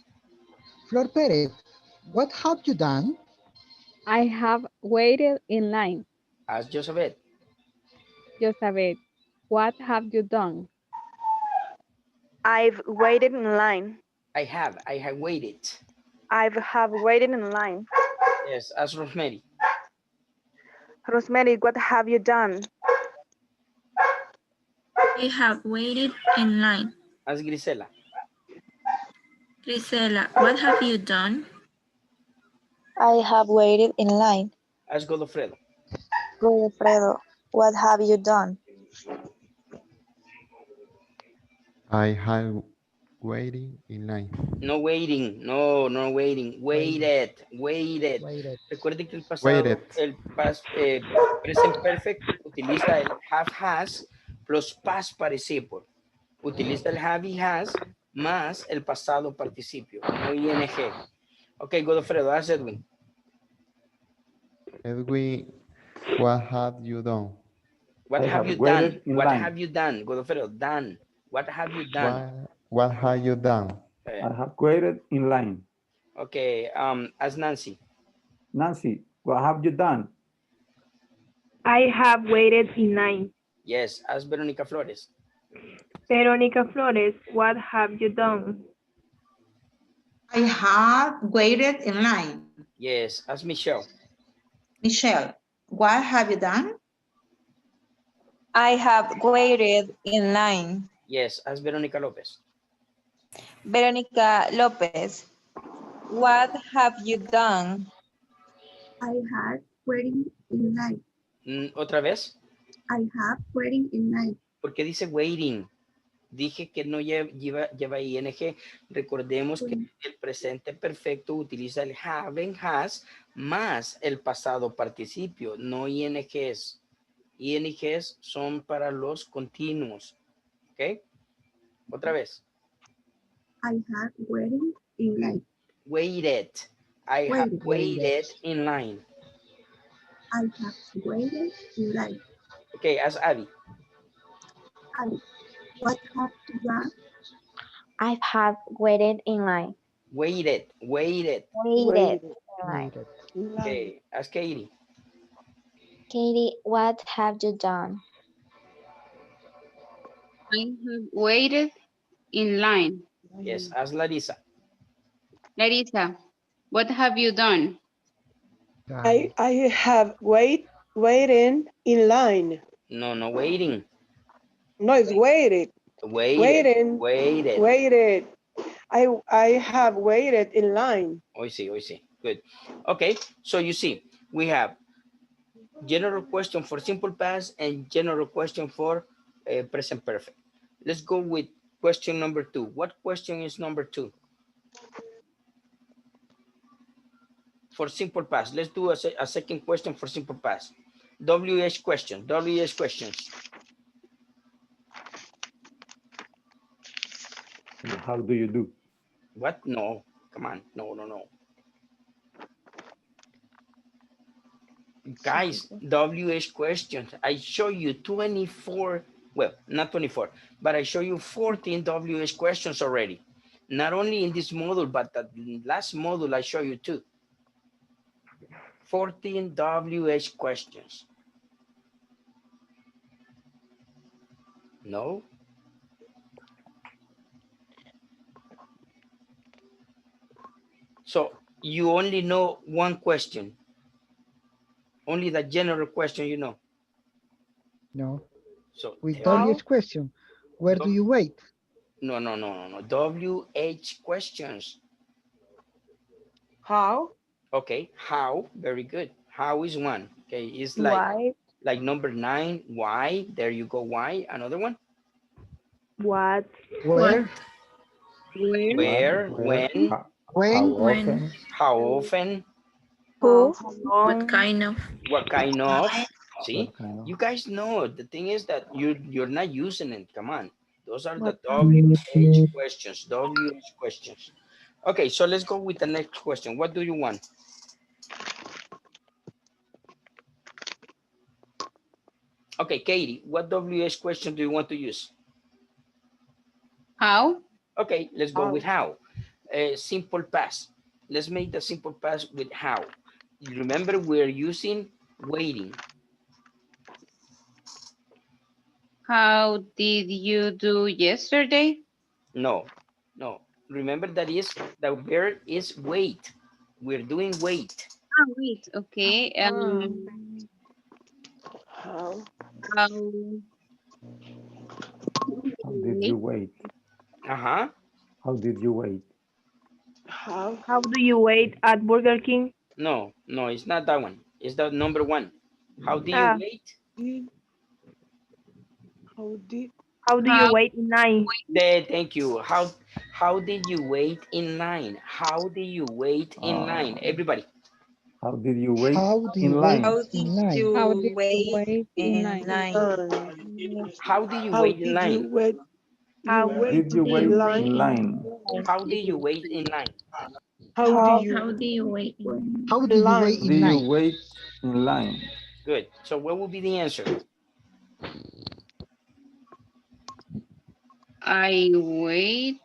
[SPEAKER 3] Flor Perez, what have you done?
[SPEAKER 9] I have waited in line.
[SPEAKER 2] As Joseph.
[SPEAKER 9] Josabet, what have you done?
[SPEAKER 7] I've waited in line.
[SPEAKER 2] I have waited.
[SPEAKER 7] I have waited in line.
[SPEAKER 2] Yes, as Rosemary.
[SPEAKER 7] Rosemary, what have you done?
[SPEAKER 13] I have waited in line.
[SPEAKER 2] As Grisela.
[SPEAKER 13] Grisela, what have you done?
[SPEAKER 11] I have waited in line.
[SPEAKER 2] As Godofredo.
[SPEAKER 11] Godofredo, what have you done?
[SPEAKER 6] I have waiting in line.
[SPEAKER 2] No waiting, no waiting. Waited. Recuerden que el pasado, present perfect utiliza el have has plus past participle. Utiliza el have y has más el pasado participio, no ing. Ok, Godofredo, haz Edwin.
[SPEAKER 6] Edwin, what have you done?
[SPEAKER 2] What have you done? What have you done? Godofredo, done. What have you done?
[SPEAKER 6] What have you done?
[SPEAKER 1] I have waited in line.
[SPEAKER 2] Okay, as Nancy.
[SPEAKER 1] Nancy, what have you done?
[SPEAKER 7] I have waited in line.
[SPEAKER 2] Yes, as Verónica Flores.
[SPEAKER 7] Veronica Flores, what have you done?
[SPEAKER 5] I have waited in line.
[SPEAKER 2] Yes, ask Michelle.
[SPEAKER 5] Michelle, what have you done?
[SPEAKER 13] I have waited in line.
[SPEAKER 2] Yes, ask Veronica Lopez.
[SPEAKER 13] Veronica Lopez, what have you done?
[SPEAKER 12] I had waiting in line.
[SPEAKER 2] ¿Otra vez?
[SPEAKER 12] I have waiting in line.
[SPEAKER 2] ¿Por qué dice waiting? Dije que no lleva ing. Recordemos que el presente perfecto utiliza el have and has más el pasado participio, no INGs. INGs son para los continuos. ¿Ok? Otra vez.
[SPEAKER 12] I had waiting in line.
[SPEAKER 2] Waited. I have waited in line.
[SPEAKER 12] I have waited in line.
[SPEAKER 2] Okay, ask Abby.
[SPEAKER 12] Abby, what have you done?
[SPEAKER 10] I have waited in line.
[SPEAKER 2] Waited.
[SPEAKER 10] Waited.
[SPEAKER 2] Okay, ask Katie.
[SPEAKER 10] Katie, what have you done?
[SPEAKER 14] I have waited in line.
[SPEAKER 2] Yes, ask Larissa.
[SPEAKER 14] Larissa, what have you done?
[SPEAKER 4] I have waiting in line.
[SPEAKER 2] No, waiting.
[SPEAKER 4] No, it's waited.
[SPEAKER 2] Waited.
[SPEAKER 4] Waited. I have waited in line.
[SPEAKER 2] Hoy sí. Good. Okay, so you see, we have general question for simple past and general question for present perfect. Let's go with question number 2. What question is number 2? For simple past, let's do a second question for simple past. WH questions.
[SPEAKER 1] How do you do?
[SPEAKER 2] What? No, come on. No. Guys, WH questions. I show you 24, well, not 24, but I show you 14 WH questions already. Not only in this module, but the last module I show you too. 14 WH questions. No? So you only know one question. Only the general question you know.
[SPEAKER 3] No.
[SPEAKER 2] So
[SPEAKER 3] with WH question, where do you wait?
[SPEAKER 2] No. WH questions.
[SPEAKER 4] How?
[SPEAKER 2] Okay, how? Very good. How is one. Okay, it's like number 9. Why? There you go. Why? Another one.
[SPEAKER 7] What?
[SPEAKER 3] Where?
[SPEAKER 2] Where? When?
[SPEAKER 3] When?
[SPEAKER 2] How often?
[SPEAKER 7] Who?
[SPEAKER 11] What kind of?
[SPEAKER 2] What kind of? See, you guys know. The thing is that you're not using it. Come on, those are the WH questions. WH questions. Okay, so let's go with the next question. What do you want? Okay, Katie, what WH question do you want to use?
[SPEAKER 14] How?
[SPEAKER 2] Okay, let's go with how. Simple past. Let's make the simple past with how. You remember we're using waiting.
[SPEAKER 14] How did you do yesterday?
[SPEAKER 2] No. Remember that is the verb is wait. We're doing wait.
[SPEAKER 14] Oh, wait. Okay.
[SPEAKER 4] How
[SPEAKER 1] did you wait?
[SPEAKER 2] How
[SPEAKER 1] did you wait?
[SPEAKER 7] How do you wait at Burger King?
[SPEAKER 2] No, it's not that one. It's the number 1. How do you wait?
[SPEAKER 7] How do you wait in line?
[SPEAKER 2] Thank you. How did you wait in line? How did you wait in line? Everybody.
[SPEAKER 1] How did you wait in line?
[SPEAKER 13] How did you wait in line?
[SPEAKER 2] How do you wait in line?
[SPEAKER 1] How did you wait in line?
[SPEAKER 2] How did you wait in line?
[SPEAKER 11] How do you wait?
[SPEAKER 3] How do you wait in line?
[SPEAKER 1] Do you wait in line?
[SPEAKER 2] Good. So what would be the answer?
[SPEAKER 14] I waited.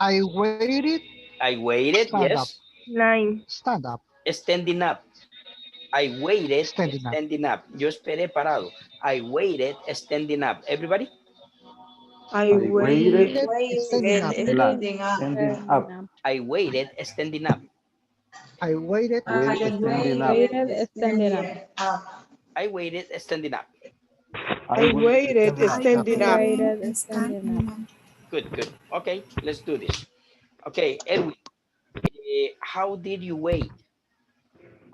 [SPEAKER 2] I waited,
[SPEAKER 3] Stand
[SPEAKER 2] yes.
[SPEAKER 3] up.
[SPEAKER 7] Line.
[SPEAKER 3] Stand up.
[SPEAKER 2] Standing up. I waited standing up. Yo esperé parado. I waited standing up. Everybody?
[SPEAKER 4] I waited
[SPEAKER 1] standing up.
[SPEAKER 2] I waited standing up.
[SPEAKER 9] I waited standing up.
[SPEAKER 2] I waited standing up.
[SPEAKER 4] I waited standing up.
[SPEAKER 2] Good, good. Okay, let's do this. Okay, Edwin, how did you wait?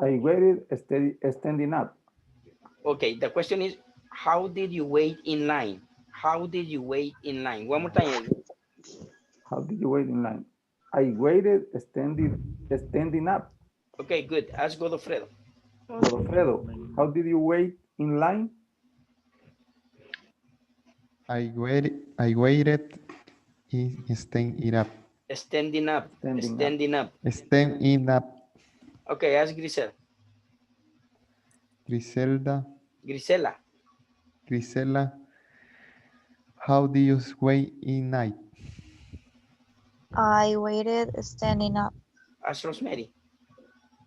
[SPEAKER 1] I waited standing up.
[SPEAKER 2] Okay, the question is, how did you wait in line? How did you wait in line? One more time, Edwin.
[SPEAKER 1] How did you wait in line? I waited standing up.
[SPEAKER 2] Okay, good. Ask Godofredo.
[SPEAKER 1] Godofredo, how did you wait in line?
[SPEAKER 6] I waited standing up.
[SPEAKER 2] Standing up. Standing up.
[SPEAKER 6] Standing up.
[SPEAKER 2] Okay, ask Grisel.
[SPEAKER 6] Grisela, how do you wait in night?
[SPEAKER 11] I waited standing up.
[SPEAKER 2] Ask Rosemary.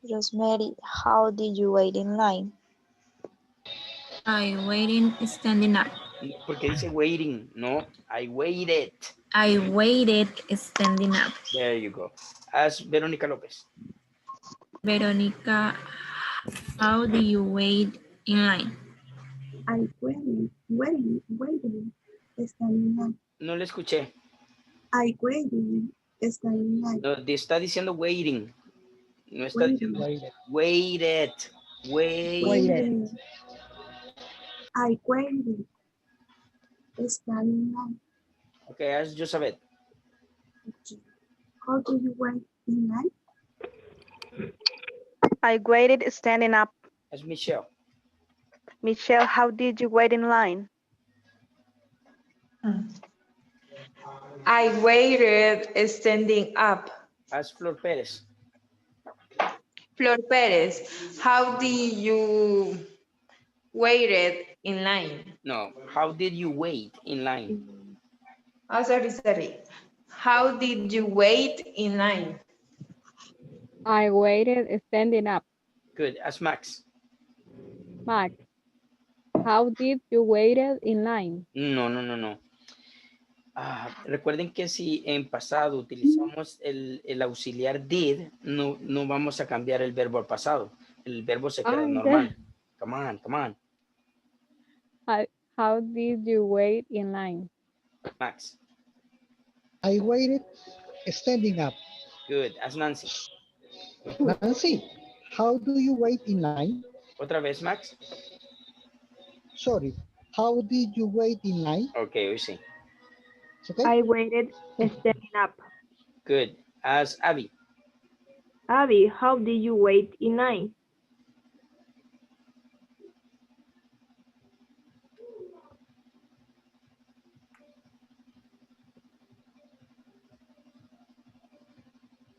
[SPEAKER 11] Rosemary, how did you wait in line?
[SPEAKER 15] I waited standing up.
[SPEAKER 2] Porque dice waiting, no, I waited.
[SPEAKER 15] I waited standing up.
[SPEAKER 2] There you go. Ask Veronica Lopez.
[SPEAKER 15] Veronica, how do you wait in line?
[SPEAKER 12] I waited standing up.
[SPEAKER 2] No le escuché.
[SPEAKER 12] I waited standing up.
[SPEAKER 2] No, está diciendo waiting. No está diciendo waited. Waited.
[SPEAKER 12] I waited standing up.
[SPEAKER 2] Okay, ask Josabeth.
[SPEAKER 12] How do you wait in line?
[SPEAKER 7] I waited standing up.
[SPEAKER 2] Ask Michelle.
[SPEAKER 7] Michelle, how did you wait in line?
[SPEAKER 13] I waited standing up.
[SPEAKER 2] Ask Flor Perez.
[SPEAKER 13] Flor Perez, how did you waited in line?
[SPEAKER 2] No, how did you wait in line?
[SPEAKER 13] Oh, sorry. How did you wait in line?
[SPEAKER 9] I waited standing up.
[SPEAKER 2] Good, ask Max.
[SPEAKER 9] Max, how did you wait in line?
[SPEAKER 2] No. Recuerden que si en pasado utilizamos el auxiliar did, no vamos a cambiar el verbo al pasado. El verbo se queda normal. Come on.
[SPEAKER 9] How did you wait in line?
[SPEAKER 2] Max.
[SPEAKER 3] I waited standing up.
[SPEAKER 2] Good. Ask Nancy.
[SPEAKER 3] Nancy, how do you wait in line?
[SPEAKER 2] Otra vez, Max.
[SPEAKER 3] Sorry, how did you wait in line?
[SPEAKER 2] Okay, hoy sí.
[SPEAKER 3] Okay.
[SPEAKER 7] I waited standing up.
[SPEAKER 2] Good. Ask Abby.
[SPEAKER 7] Abby, how did you wait in line?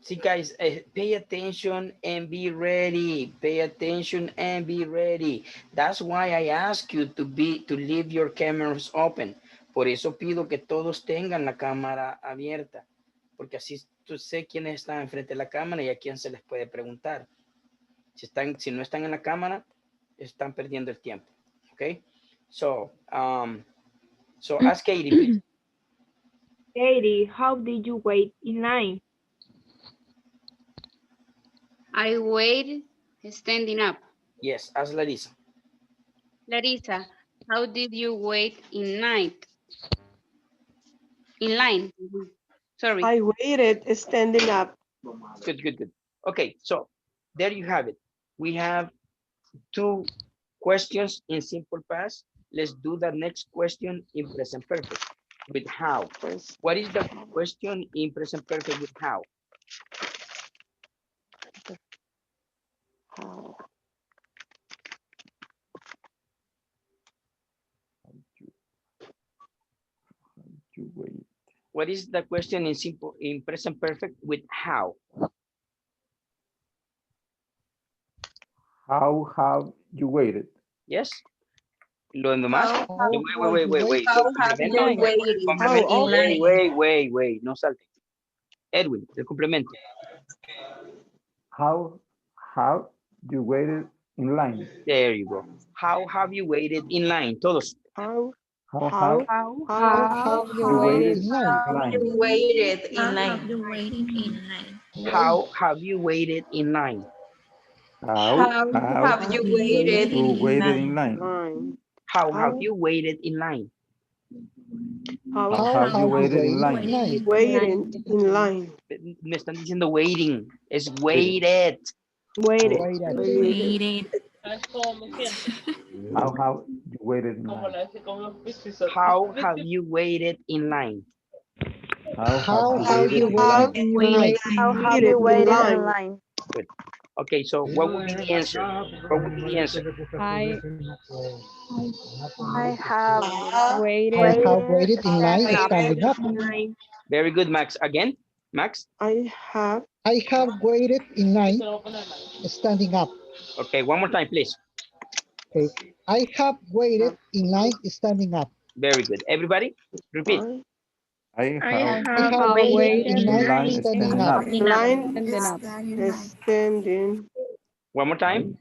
[SPEAKER 2] See, guys, pay attention and be ready. Pay attention and be ready. That's why I ask you to leave your cameras open. Por eso pido que todos tengan la cámara abierta, porque así tú sé quiénes están enfrente de la cámara y a quién se les puede preguntar. Si no están en la cámara, están perdiendo el tiempo. Okay? So ask Katie, please.
[SPEAKER 7] Katie, how did you wait in line?
[SPEAKER 14] I waited standing up.
[SPEAKER 2] Yes, ask Larissa.
[SPEAKER 14] Larissa, how did you wait in line? In line. Sorry.
[SPEAKER 4] I waited standing up.
[SPEAKER 2] Good. Okay, so there you have it. We have 2 questions in simple past. Let's do the next question in present perfect with how. What is the question in present perfect with how? What is the question in present perfect with how?
[SPEAKER 1] How have you waited?
[SPEAKER 2] Yes. Lo demás. Wait. Wait. No salte. Edwin, el complemento.
[SPEAKER 1] How have you waited in line?
[SPEAKER 2] There you go. How have you waited in line? Todos.
[SPEAKER 4] How
[SPEAKER 1] How
[SPEAKER 3] How
[SPEAKER 9] you
[SPEAKER 1] you
[SPEAKER 9] waited
[SPEAKER 1] waited in
[SPEAKER 13] How you
[SPEAKER 1] line?
[SPEAKER 13] waited in
[SPEAKER 15] How
[SPEAKER 13] line?
[SPEAKER 15] have you waited in line?
[SPEAKER 2] How have you waited in line?
[SPEAKER 1] How
[SPEAKER 13] How
[SPEAKER 1] have
[SPEAKER 13] have you waited
[SPEAKER 1] you
[SPEAKER 13] in
[SPEAKER 1] waited in
[SPEAKER 13] line?
[SPEAKER 1] line?
[SPEAKER 2] How have you waited in line?
[SPEAKER 1] How
[SPEAKER 3] How
[SPEAKER 1] have you
[SPEAKER 3] have you
[SPEAKER 1] waited in
[SPEAKER 3] waited
[SPEAKER 1] line?
[SPEAKER 3] in line?
[SPEAKER 4] Waiting in line.
[SPEAKER 2] Me están diciendo waiting. Es waited.
[SPEAKER 4] Waited.
[SPEAKER 3] Waited.
[SPEAKER 15] Waited.
[SPEAKER 1] How have you waited in line?
[SPEAKER 2] How have you waited in line?
[SPEAKER 1] How
[SPEAKER 3] How
[SPEAKER 1] have
[SPEAKER 3] have
[SPEAKER 1] you
[SPEAKER 3] you
[SPEAKER 1] waited in line?
[SPEAKER 3] waited in line?
[SPEAKER 14] How have
[SPEAKER 4] Waited
[SPEAKER 14] you
[SPEAKER 4] in
[SPEAKER 14] waited
[SPEAKER 4] line.
[SPEAKER 14] in line?
[SPEAKER 2] Good. Okay, so what would be the answer? What would be the answer?
[SPEAKER 9] I
[SPEAKER 14] I have
[SPEAKER 3] I
[SPEAKER 9] waited.
[SPEAKER 3] have waited in line
[SPEAKER 14] standing up.
[SPEAKER 3] standing up.
[SPEAKER 2] Very good, Max. Again, Max.
[SPEAKER 4] I have
[SPEAKER 3] I have waited in line standing up.
[SPEAKER 2] Okay, one more time, please.
[SPEAKER 3] Okay. I have waited in line standing up.
[SPEAKER 2] Very good. Everybody, repeat.
[SPEAKER 1] I
[SPEAKER 14] I
[SPEAKER 1] have
[SPEAKER 3] I
[SPEAKER 14] have
[SPEAKER 3] have
[SPEAKER 14] waited
[SPEAKER 3] waited
[SPEAKER 1] in
[SPEAKER 3] in line
[SPEAKER 1] line
[SPEAKER 3] standing
[SPEAKER 1] standing
[SPEAKER 3] up.
[SPEAKER 1] up.
[SPEAKER 4] line
[SPEAKER 9] Standing up.
[SPEAKER 4] standing
[SPEAKER 2] One more time.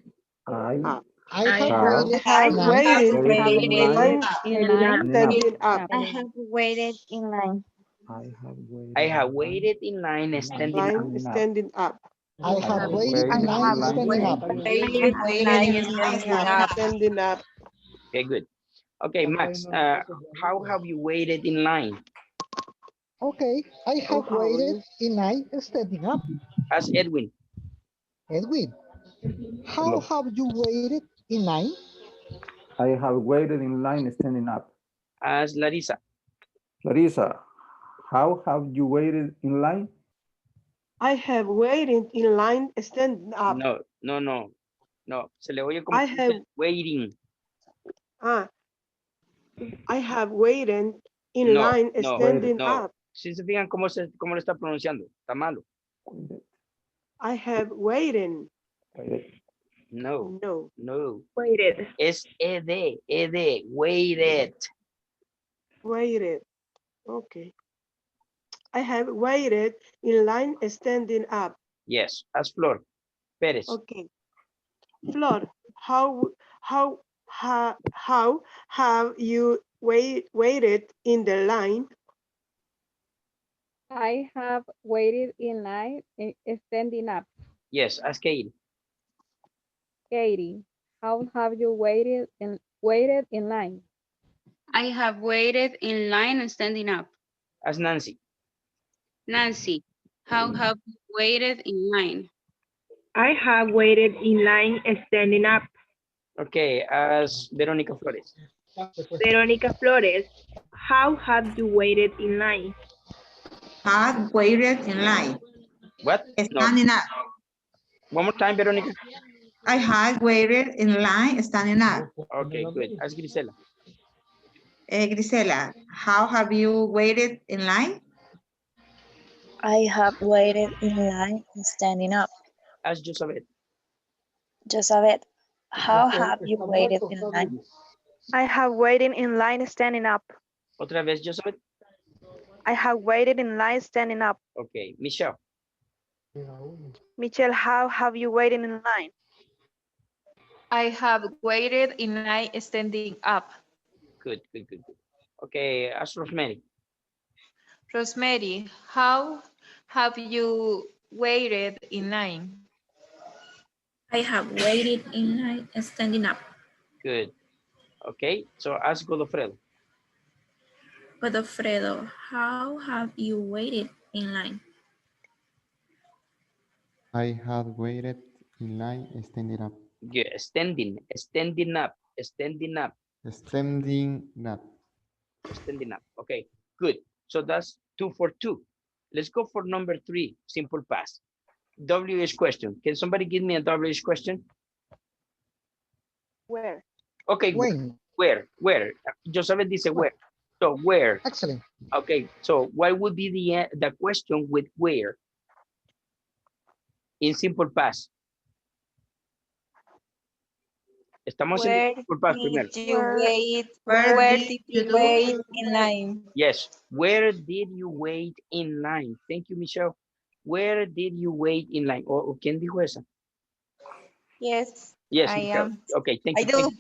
[SPEAKER 1] I
[SPEAKER 4] up.
[SPEAKER 3] I
[SPEAKER 13] I
[SPEAKER 3] have
[SPEAKER 1] have
[SPEAKER 3] waited
[SPEAKER 4] I
[SPEAKER 3] in line.
[SPEAKER 4] waited
[SPEAKER 1] waited in
[SPEAKER 13] waited
[SPEAKER 1] line
[SPEAKER 9] In
[SPEAKER 4] in
[SPEAKER 9] line.
[SPEAKER 4] standing up.
[SPEAKER 8] I have waited in line.
[SPEAKER 2] I have waited in line standing up.
[SPEAKER 4] Line standing up.
[SPEAKER 3] I have waited in
[SPEAKER 1] waited
[SPEAKER 3] line
[SPEAKER 1] in line
[SPEAKER 3] standing up.
[SPEAKER 13] waited in line standing up.
[SPEAKER 4] Standing up.
[SPEAKER 2] Okay, good. Okay, Max, how have you waited in line?
[SPEAKER 3] Okay. I have waited in line standing up.
[SPEAKER 2] Ask Edwin.
[SPEAKER 3] Edwin, how
[SPEAKER 1] Hello.
[SPEAKER 3] have you waited in line?
[SPEAKER 1] I have waited in line standing up.
[SPEAKER 2] Ask Larissa.
[SPEAKER 1] Larissa, how have you waited in line?
[SPEAKER 4] I have waited in line standing up.
[SPEAKER 2] No. Se le oye como
[SPEAKER 4] I have
[SPEAKER 2] waiting.
[SPEAKER 4] I have waited in
[SPEAKER 2] No,
[SPEAKER 4] line
[SPEAKER 2] no,
[SPEAKER 4] standing
[SPEAKER 2] no.
[SPEAKER 4] up.
[SPEAKER 2] Si se fijan cómo lo está pronunciando, está malo.
[SPEAKER 4] I have waited.
[SPEAKER 2] No.
[SPEAKER 4] Waited.
[SPEAKER 2] Es ed, waited.
[SPEAKER 4] Waited. Okay. I have waited in line standing up.
[SPEAKER 2] Yes, ask Flor. Pérez.
[SPEAKER 4] Okay. Flor, how have you waited in the line?
[SPEAKER 9] I have waited in line standing up.
[SPEAKER 2] Yes, ask Katie.
[SPEAKER 9] Katie, how have you waited in line?
[SPEAKER 14] I have waited in line and standing up.
[SPEAKER 2] Ask Nancy.
[SPEAKER 14] Nancy, how have you waited in line?
[SPEAKER 16] I have waited in line standing up.
[SPEAKER 2] Okay, ask Verónica Flores.
[SPEAKER 16] Verónica Flores, how have you waited in line?
[SPEAKER 5] Have waited in line.
[SPEAKER 2] What?
[SPEAKER 5] Standing up.
[SPEAKER 2] One more time, Verónica.
[SPEAKER 5] I have waited in line standing up.
[SPEAKER 2] Okay, good. Ask Grisela.
[SPEAKER 5] Grisela, how have you waited in line?
[SPEAKER 11] I have waited in line standing up.
[SPEAKER 2] Ask Josabeth.
[SPEAKER 11] Josabeth, how have you waited in line?
[SPEAKER 7] I have waited in line standing up.
[SPEAKER 2] Otra vez, Josabeth.
[SPEAKER 7] I have waited in line standing up.
[SPEAKER 2] Okay, Michelle.
[SPEAKER 7] Michelle, how have you waited in line?
[SPEAKER 13] I have waited in line standing up.
[SPEAKER 2] Good. Okay, ask Rosemary.
[SPEAKER 13] Rosemary, how have you waited in line?
[SPEAKER 15] I have waited in line standing up.
[SPEAKER 2] Good. Okay, so ask Godofredo.
[SPEAKER 15] Godofredo, how have you waited in line?
[SPEAKER 6] I have waited in line standing up.
[SPEAKER 2] Yeah, standing up. Standing up. Okay, good. So that's 2 for 2. Let's go for number 3, simple past. WH question. Can somebody give me a WH question?
[SPEAKER 7] Where?
[SPEAKER 2] Okay,
[SPEAKER 3] When?
[SPEAKER 2] Where? Joseph dice where. So where?
[SPEAKER 3] Excellent.
[SPEAKER 2] Okay, so what would be the question with where? In simple past. Estamos en simple past primero.
[SPEAKER 13] Where did you wait in line?
[SPEAKER 2] Yes, where did you wait in line? Thank you, Michelle. Where did you wait in line? ¿O quién dijo esa?
[SPEAKER 13] Yes,
[SPEAKER 2] Yes,
[SPEAKER 13] I
[SPEAKER 2] Michelle.
[SPEAKER 13] am.
[SPEAKER 2] Okay, thank you.
[SPEAKER 13] I do.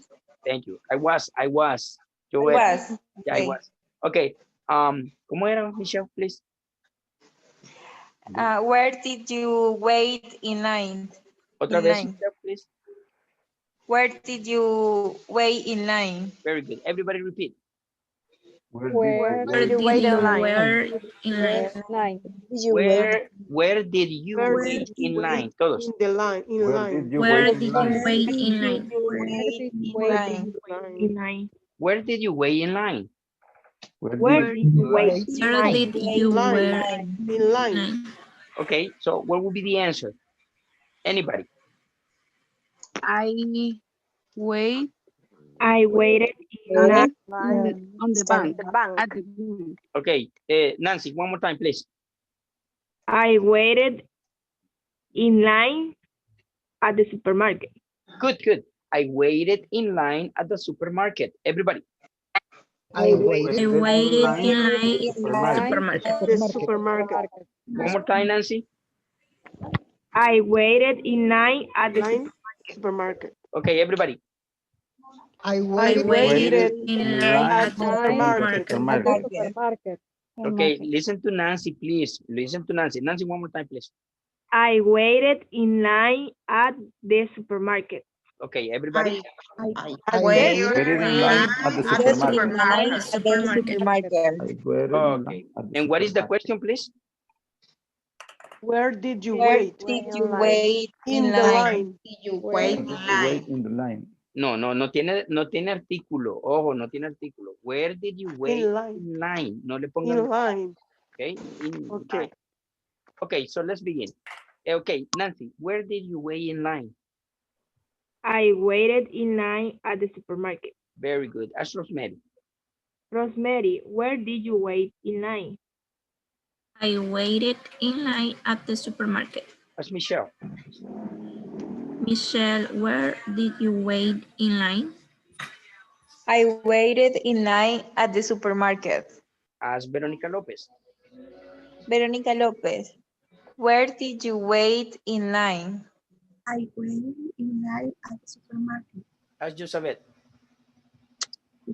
[SPEAKER 2] Thank you. I was. Yo
[SPEAKER 13] I
[SPEAKER 2] era.
[SPEAKER 13] was.
[SPEAKER 2] Yeah, I was. Okay. ¿Cómo era, Michelle, please?
[SPEAKER 13] Where did you wait in line?
[SPEAKER 2] Otra vez, Michelle, please.
[SPEAKER 13] Where did you wait in line?
[SPEAKER 2] Very good. Everybody repeat.
[SPEAKER 9] Where
[SPEAKER 15] Where did you wait in line?
[SPEAKER 2] Where did you wait in line? Todos.
[SPEAKER 4] In the line. In
[SPEAKER 1] Where
[SPEAKER 4] line.
[SPEAKER 1] did you
[SPEAKER 15] Where
[SPEAKER 1] wait
[SPEAKER 15] did
[SPEAKER 1] in
[SPEAKER 15] you
[SPEAKER 1] line?
[SPEAKER 15] wait in line?
[SPEAKER 13] In line.
[SPEAKER 2] Where did you wait in line?
[SPEAKER 1] Where did you wait?
[SPEAKER 15] Where did you wait
[SPEAKER 4] In line.
[SPEAKER 2] Okay, so what would be the answer? Anybody?
[SPEAKER 14] I wait
[SPEAKER 16] I waited
[SPEAKER 14] on the bank. At the bank.
[SPEAKER 2] Okay, Nancy, one more time, please.
[SPEAKER 16] I waited in line at the supermarket.
[SPEAKER 2] Good, good. I waited in line at the supermarket. Everybody.
[SPEAKER 3] I waited
[SPEAKER 15] I waited in line
[SPEAKER 3] at
[SPEAKER 15] at
[SPEAKER 3] the
[SPEAKER 15] the supermarket.
[SPEAKER 3] supermarket.
[SPEAKER 2] One more time, Nancy.
[SPEAKER 16] I waited in line at the
[SPEAKER 4] Supermarket.
[SPEAKER 2] Okay, everybody.
[SPEAKER 3] I
[SPEAKER 13] waited
[SPEAKER 15] in line at the
[SPEAKER 3] supermarket.
[SPEAKER 2] Okay, listen to Nancy, please. Listen to Nancy. Nancy, one more time, please.
[SPEAKER 16] I waited in line at the supermarket.
[SPEAKER 2] Okay, everybody.
[SPEAKER 3] I
[SPEAKER 13] waited
[SPEAKER 1] Waited in line at the supermarket.
[SPEAKER 2] Okay. And what is the question, please?
[SPEAKER 4] Where did you
[SPEAKER 13] Where
[SPEAKER 4] wait?
[SPEAKER 13] did you wait
[SPEAKER 4] In the line.
[SPEAKER 13] Did you wait in line?
[SPEAKER 1] In the line.
[SPEAKER 2] No tiene artículo. Ojo, no tiene artículo. Where did you wait in line? No le pongan.
[SPEAKER 4] In line.
[SPEAKER 2] Okay, in
[SPEAKER 4] Okay.
[SPEAKER 2] line. Okay, so let's begin. Okay, Nancy, where did you wait in line?
[SPEAKER 16] I waited in line at the supermarket.
[SPEAKER 2] Very good. Ask Rosemary.
[SPEAKER 16] Rosemary, where did you wait in line?
[SPEAKER 15] I waited in line at the supermarket.
[SPEAKER 2] Ask Michelle.
[SPEAKER 15] Michelle, where did you wait in line?
[SPEAKER 13] I waited in line at the supermarket.
[SPEAKER 2] Ask Veronica Lopez.
[SPEAKER 13] Veronica Lopez, where did you wait in line?
[SPEAKER 12] I waited in line at the supermarket.
[SPEAKER 2] Ask Josabeth.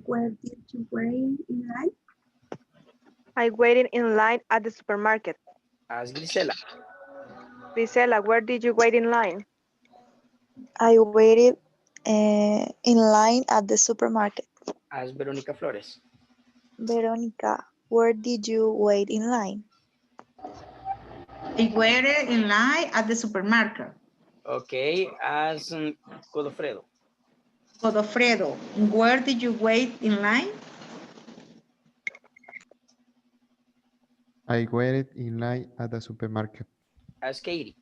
[SPEAKER 12] Where did you wait in line?
[SPEAKER 7] I waited in line at the supermarket.
[SPEAKER 2] Ask Grisela.
[SPEAKER 7] Grisela, where did you wait in line?
[SPEAKER 11] I waited in line at the supermarket.
[SPEAKER 2] Ask Veronica Flores.
[SPEAKER 11] Veronica, where did you wait in line?
[SPEAKER 5] I waited in line at the supermarket.
[SPEAKER 2] Okay, ask Godofredo.
[SPEAKER 5] Godofredo, where did you wait in line?
[SPEAKER 6] I waited in line at the supermarket.
[SPEAKER 2] Ask Katie.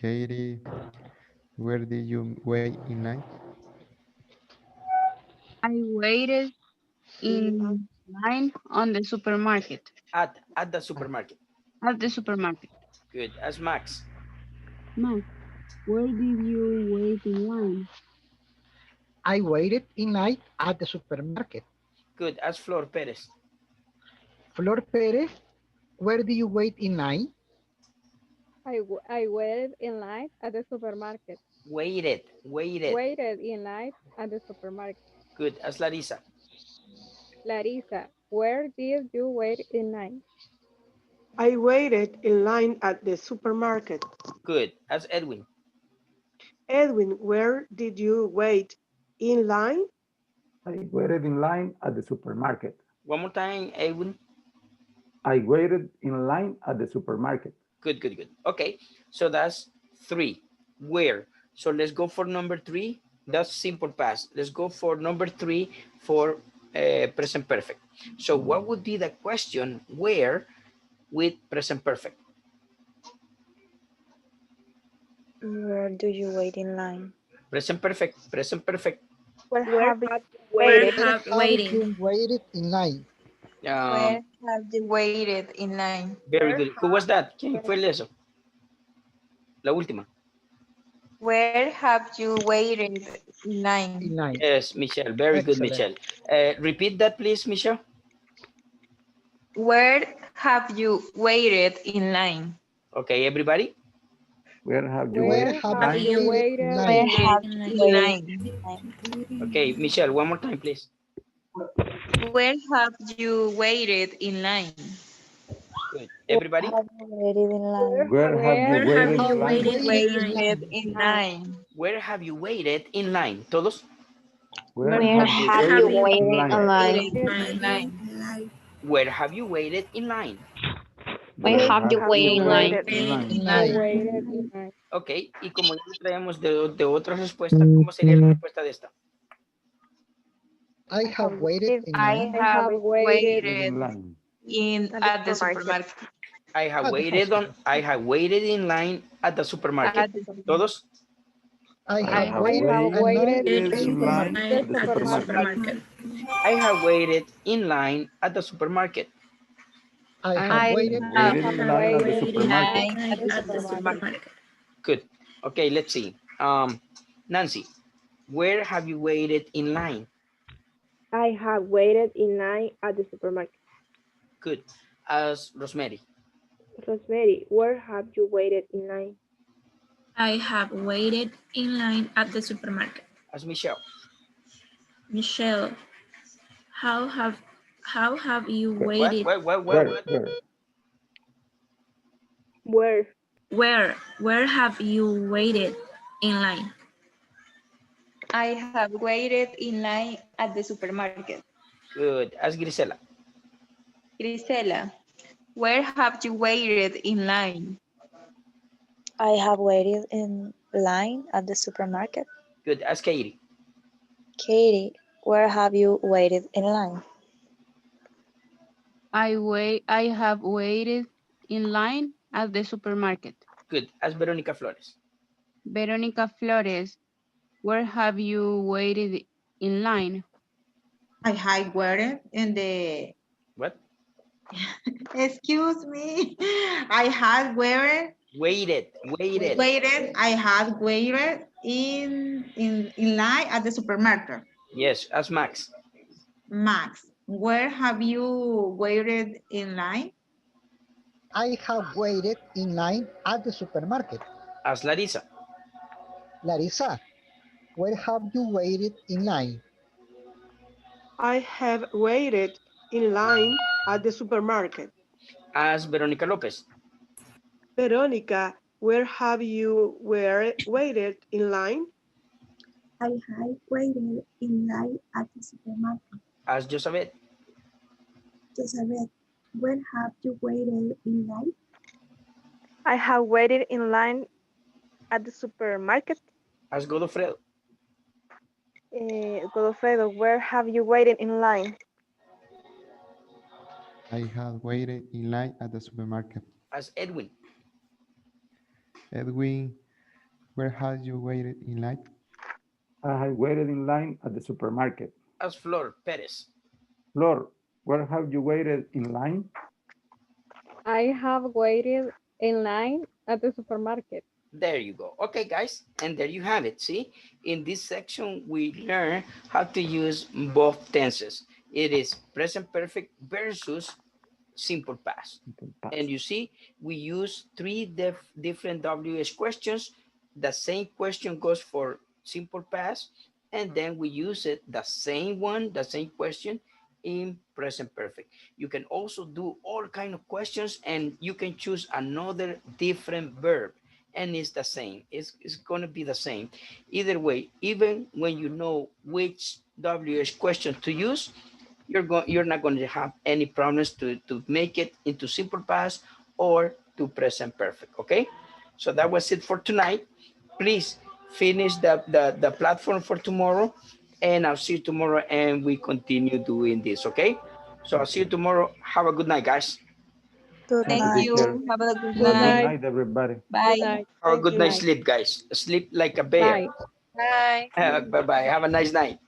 [SPEAKER 6] Katie, where did you wait in line?
[SPEAKER 14] I waited in line on the supermarket.
[SPEAKER 2] At the supermarket.
[SPEAKER 14] At the supermarket.
[SPEAKER 2] Good. Ask Max.
[SPEAKER 14] Max, where did you wait in line?
[SPEAKER 3] I waited in line at the supermarket.
[SPEAKER 2] Good. Ask Flor Perez.
[SPEAKER 3] Flor Perez, where do you wait in line?
[SPEAKER 9] I waited in line at the supermarket.
[SPEAKER 2] Waited.
[SPEAKER 9] Waited in line at the supermarket.
[SPEAKER 2] Good. Ask Larissa.
[SPEAKER 9] Larissa, where did you wait in line?
[SPEAKER 4] I waited in line at the supermarket.
[SPEAKER 2] Good. Ask Edwin.
[SPEAKER 4] Edwin, where did you wait in line?
[SPEAKER 1] I waited in line at the supermarket.
[SPEAKER 2] One more time, Edwin.
[SPEAKER 1] I waited in line at the supermarket.
[SPEAKER 2] Good. Okay, so that's 3. Where? So let's go for number 3. That's simple past. Let's go for number 3 for present perfect. So what would be the question where with present perfect?
[SPEAKER 11] Where do you wait in line?
[SPEAKER 2] Present perfect.
[SPEAKER 7] Where have you
[SPEAKER 3] Waited in line.
[SPEAKER 13] Where have you waited in line?
[SPEAKER 2] Very good. Who was that? ¿Quién fue eso? La última.
[SPEAKER 13] Where have you waited in line?
[SPEAKER 2] Yes, Michelle. Very good, Michelle. Repeat that, please, Michelle.
[SPEAKER 13] Where have you waited in line?
[SPEAKER 2] Okay, everybody.
[SPEAKER 1] Where have you
[SPEAKER 9] Where
[SPEAKER 1] waited?
[SPEAKER 9] have you waited
[SPEAKER 13] Where have
[SPEAKER 9] in
[SPEAKER 13] you
[SPEAKER 9] line?
[SPEAKER 13] waited?
[SPEAKER 2] Okay, Michelle, one more time, please.
[SPEAKER 13] Where have you waited in line?
[SPEAKER 2] Good. Everybody?
[SPEAKER 13] Have you waited in line?
[SPEAKER 1] Where have you
[SPEAKER 9] Where
[SPEAKER 1] waited
[SPEAKER 9] have
[SPEAKER 1] in
[SPEAKER 9] you
[SPEAKER 1] line?
[SPEAKER 13] Waited in line.
[SPEAKER 2] Where have you waited in line? ¿Todos?
[SPEAKER 1] Where
[SPEAKER 10] Where
[SPEAKER 1] have you
[SPEAKER 10] have you
[SPEAKER 1] waited in
[SPEAKER 10] waited
[SPEAKER 1] line?
[SPEAKER 10] in line?
[SPEAKER 13] In line.
[SPEAKER 2] Where have you waited in line?
[SPEAKER 10] Where have you waited in line?
[SPEAKER 1] in line?
[SPEAKER 13] In
[SPEAKER 9] I
[SPEAKER 13] line.
[SPEAKER 9] waited in line.
[SPEAKER 2] Ok, y como ya lo traemos de otra respuesta, ¿cómo sería la respuesta de esta?
[SPEAKER 3] I have waited in
[SPEAKER 13] I
[SPEAKER 3] line.
[SPEAKER 9] I have
[SPEAKER 13] have
[SPEAKER 9] waited
[SPEAKER 13] waited
[SPEAKER 1] In line.
[SPEAKER 13] at the supermarket.
[SPEAKER 2] I have
[SPEAKER 3] At the
[SPEAKER 2] waited in line at the supermarket.
[SPEAKER 13] At the
[SPEAKER 2] ¿Todos?
[SPEAKER 3] I
[SPEAKER 1] I
[SPEAKER 3] have
[SPEAKER 1] have
[SPEAKER 3] waited
[SPEAKER 9] waited
[SPEAKER 1] in line at the supermarket.
[SPEAKER 2] I have waited in line at the supermarket.
[SPEAKER 3] I
[SPEAKER 13] I
[SPEAKER 3] have waited
[SPEAKER 13] have
[SPEAKER 1] Waited in line at the
[SPEAKER 13] waited in
[SPEAKER 1] supermarket.
[SPEAKER 13] line at the supermarket.
[SPEAKER 2] Good. Okay, let's see. Nancy, where have you waited in line?
[SPEAKER 16] I have waited in line at the supermarket.
[SPEAKER 2] Good. As Rosemary.
[SPEAKER 16] Rosemary, where have you waited in line?
[SPEAKER 15] I have waited in line at the supermarket.
[SPEAKER 2] As Michelle.
[SPEAKER 15] Michelle, how have you waited? Where have you waited in line?
[SPEAKER 13] I have waited in line at the supermarket.
[SPEAKER 2] Good. As Grisela.
[SPEAKER 13] Grisela, where have you waited in line?
[SPEAKER 11] I have waited in line at the supermarket.
[SPEAKER 2] Good. As Katie.
[SPEAKER 11] Katie, where have you waited in line?
[SPEAKER 14] I have waited in line at the supermarket.
[SPEAKER 2] Good. As Veronica Flores.
[SPEAKER 14] Veronica Flores, where have you waited in line?
[SPEAKER 5] I have waited in the,
[SPEAKER 2] What?
[SPEAKER 5] excuse me. I had waited.
[SPEAKER 2] Waited.
[SPEAKER 5] I had waited in line at the supermarket.
[SPEAKER 2] Yes. As Max.
[SPEAKER 5] Max, where have you waited in line?
[SPEAKER 3] I have waited in line at the supermarket.
[SPEAKER 2] As Larissa.
[SPEAKER 3] Larissa, where have you waited in line?
[SPEAKER 4] I have waited in line at the supermarket.
[SPEAKER 2] As Veronica Lopez.
[SPEAKER 4] Veronica, where have you waited in line?
[SPEAKER 12] I have waited in line at the supermarket.
[SPEAKER 2] As Josabeth.
[SPEAKER 12] Josabeth, where have you waited in line?
[SPEAKER 7] I have waited in line at the supermarket.
[SPEAKER 2] As Godofredo.
[SPEAKER 7] Godofredo, where have you waited in line?
[SPEAKER 6] I have waited in line at the supermarket.
[SPEAKER 2] As Edwin.
[SPEAKER 6] Edwin, where have you waited in line?
[SPEAKER 1] I have waited in line at the supermarket.
[SPEAKER 2] As Flor Perez.
[SPEAKER 1] Flor, where have you waited in line?
[SPEAKER 9] I have waited in line at the supermarket.
[SPEAKER 2] There you go. Okay, guys, and there you have it. See, in this section, we learn how to use both tenses. It is present perfect versus simple past. And you see, we use three different WH questions. The same question goes for simple past, and then we use it, the same question in present perfect. You can also do all kind of questions, and you can choose another different verb, and it's the same. It's going to be the same. Either way, even when you know which WH question to use, you're not going to have any problems to make it into simple past or to present perfect. Okay, so that was it for tonight. Please finish the platform for tomorrow, and I'll see you tomorrow, and we continue doing this. Okay, so I'll see you tomorrow. Have a good night, guys.
[SPEAKER 13] Thank you. Have a good
[SPEAKER 1] Good
[SPEAKER 13] night.
[SPEAKER 1] night, everybody.
[SPEAKER 13] Bye.
[SPEAKER 2] Have a good night sleep, guys. Sleep like a bear.
[SPEAKER 13] Bye.
[SPEAKER 2] Bye-bye. Have a nice night.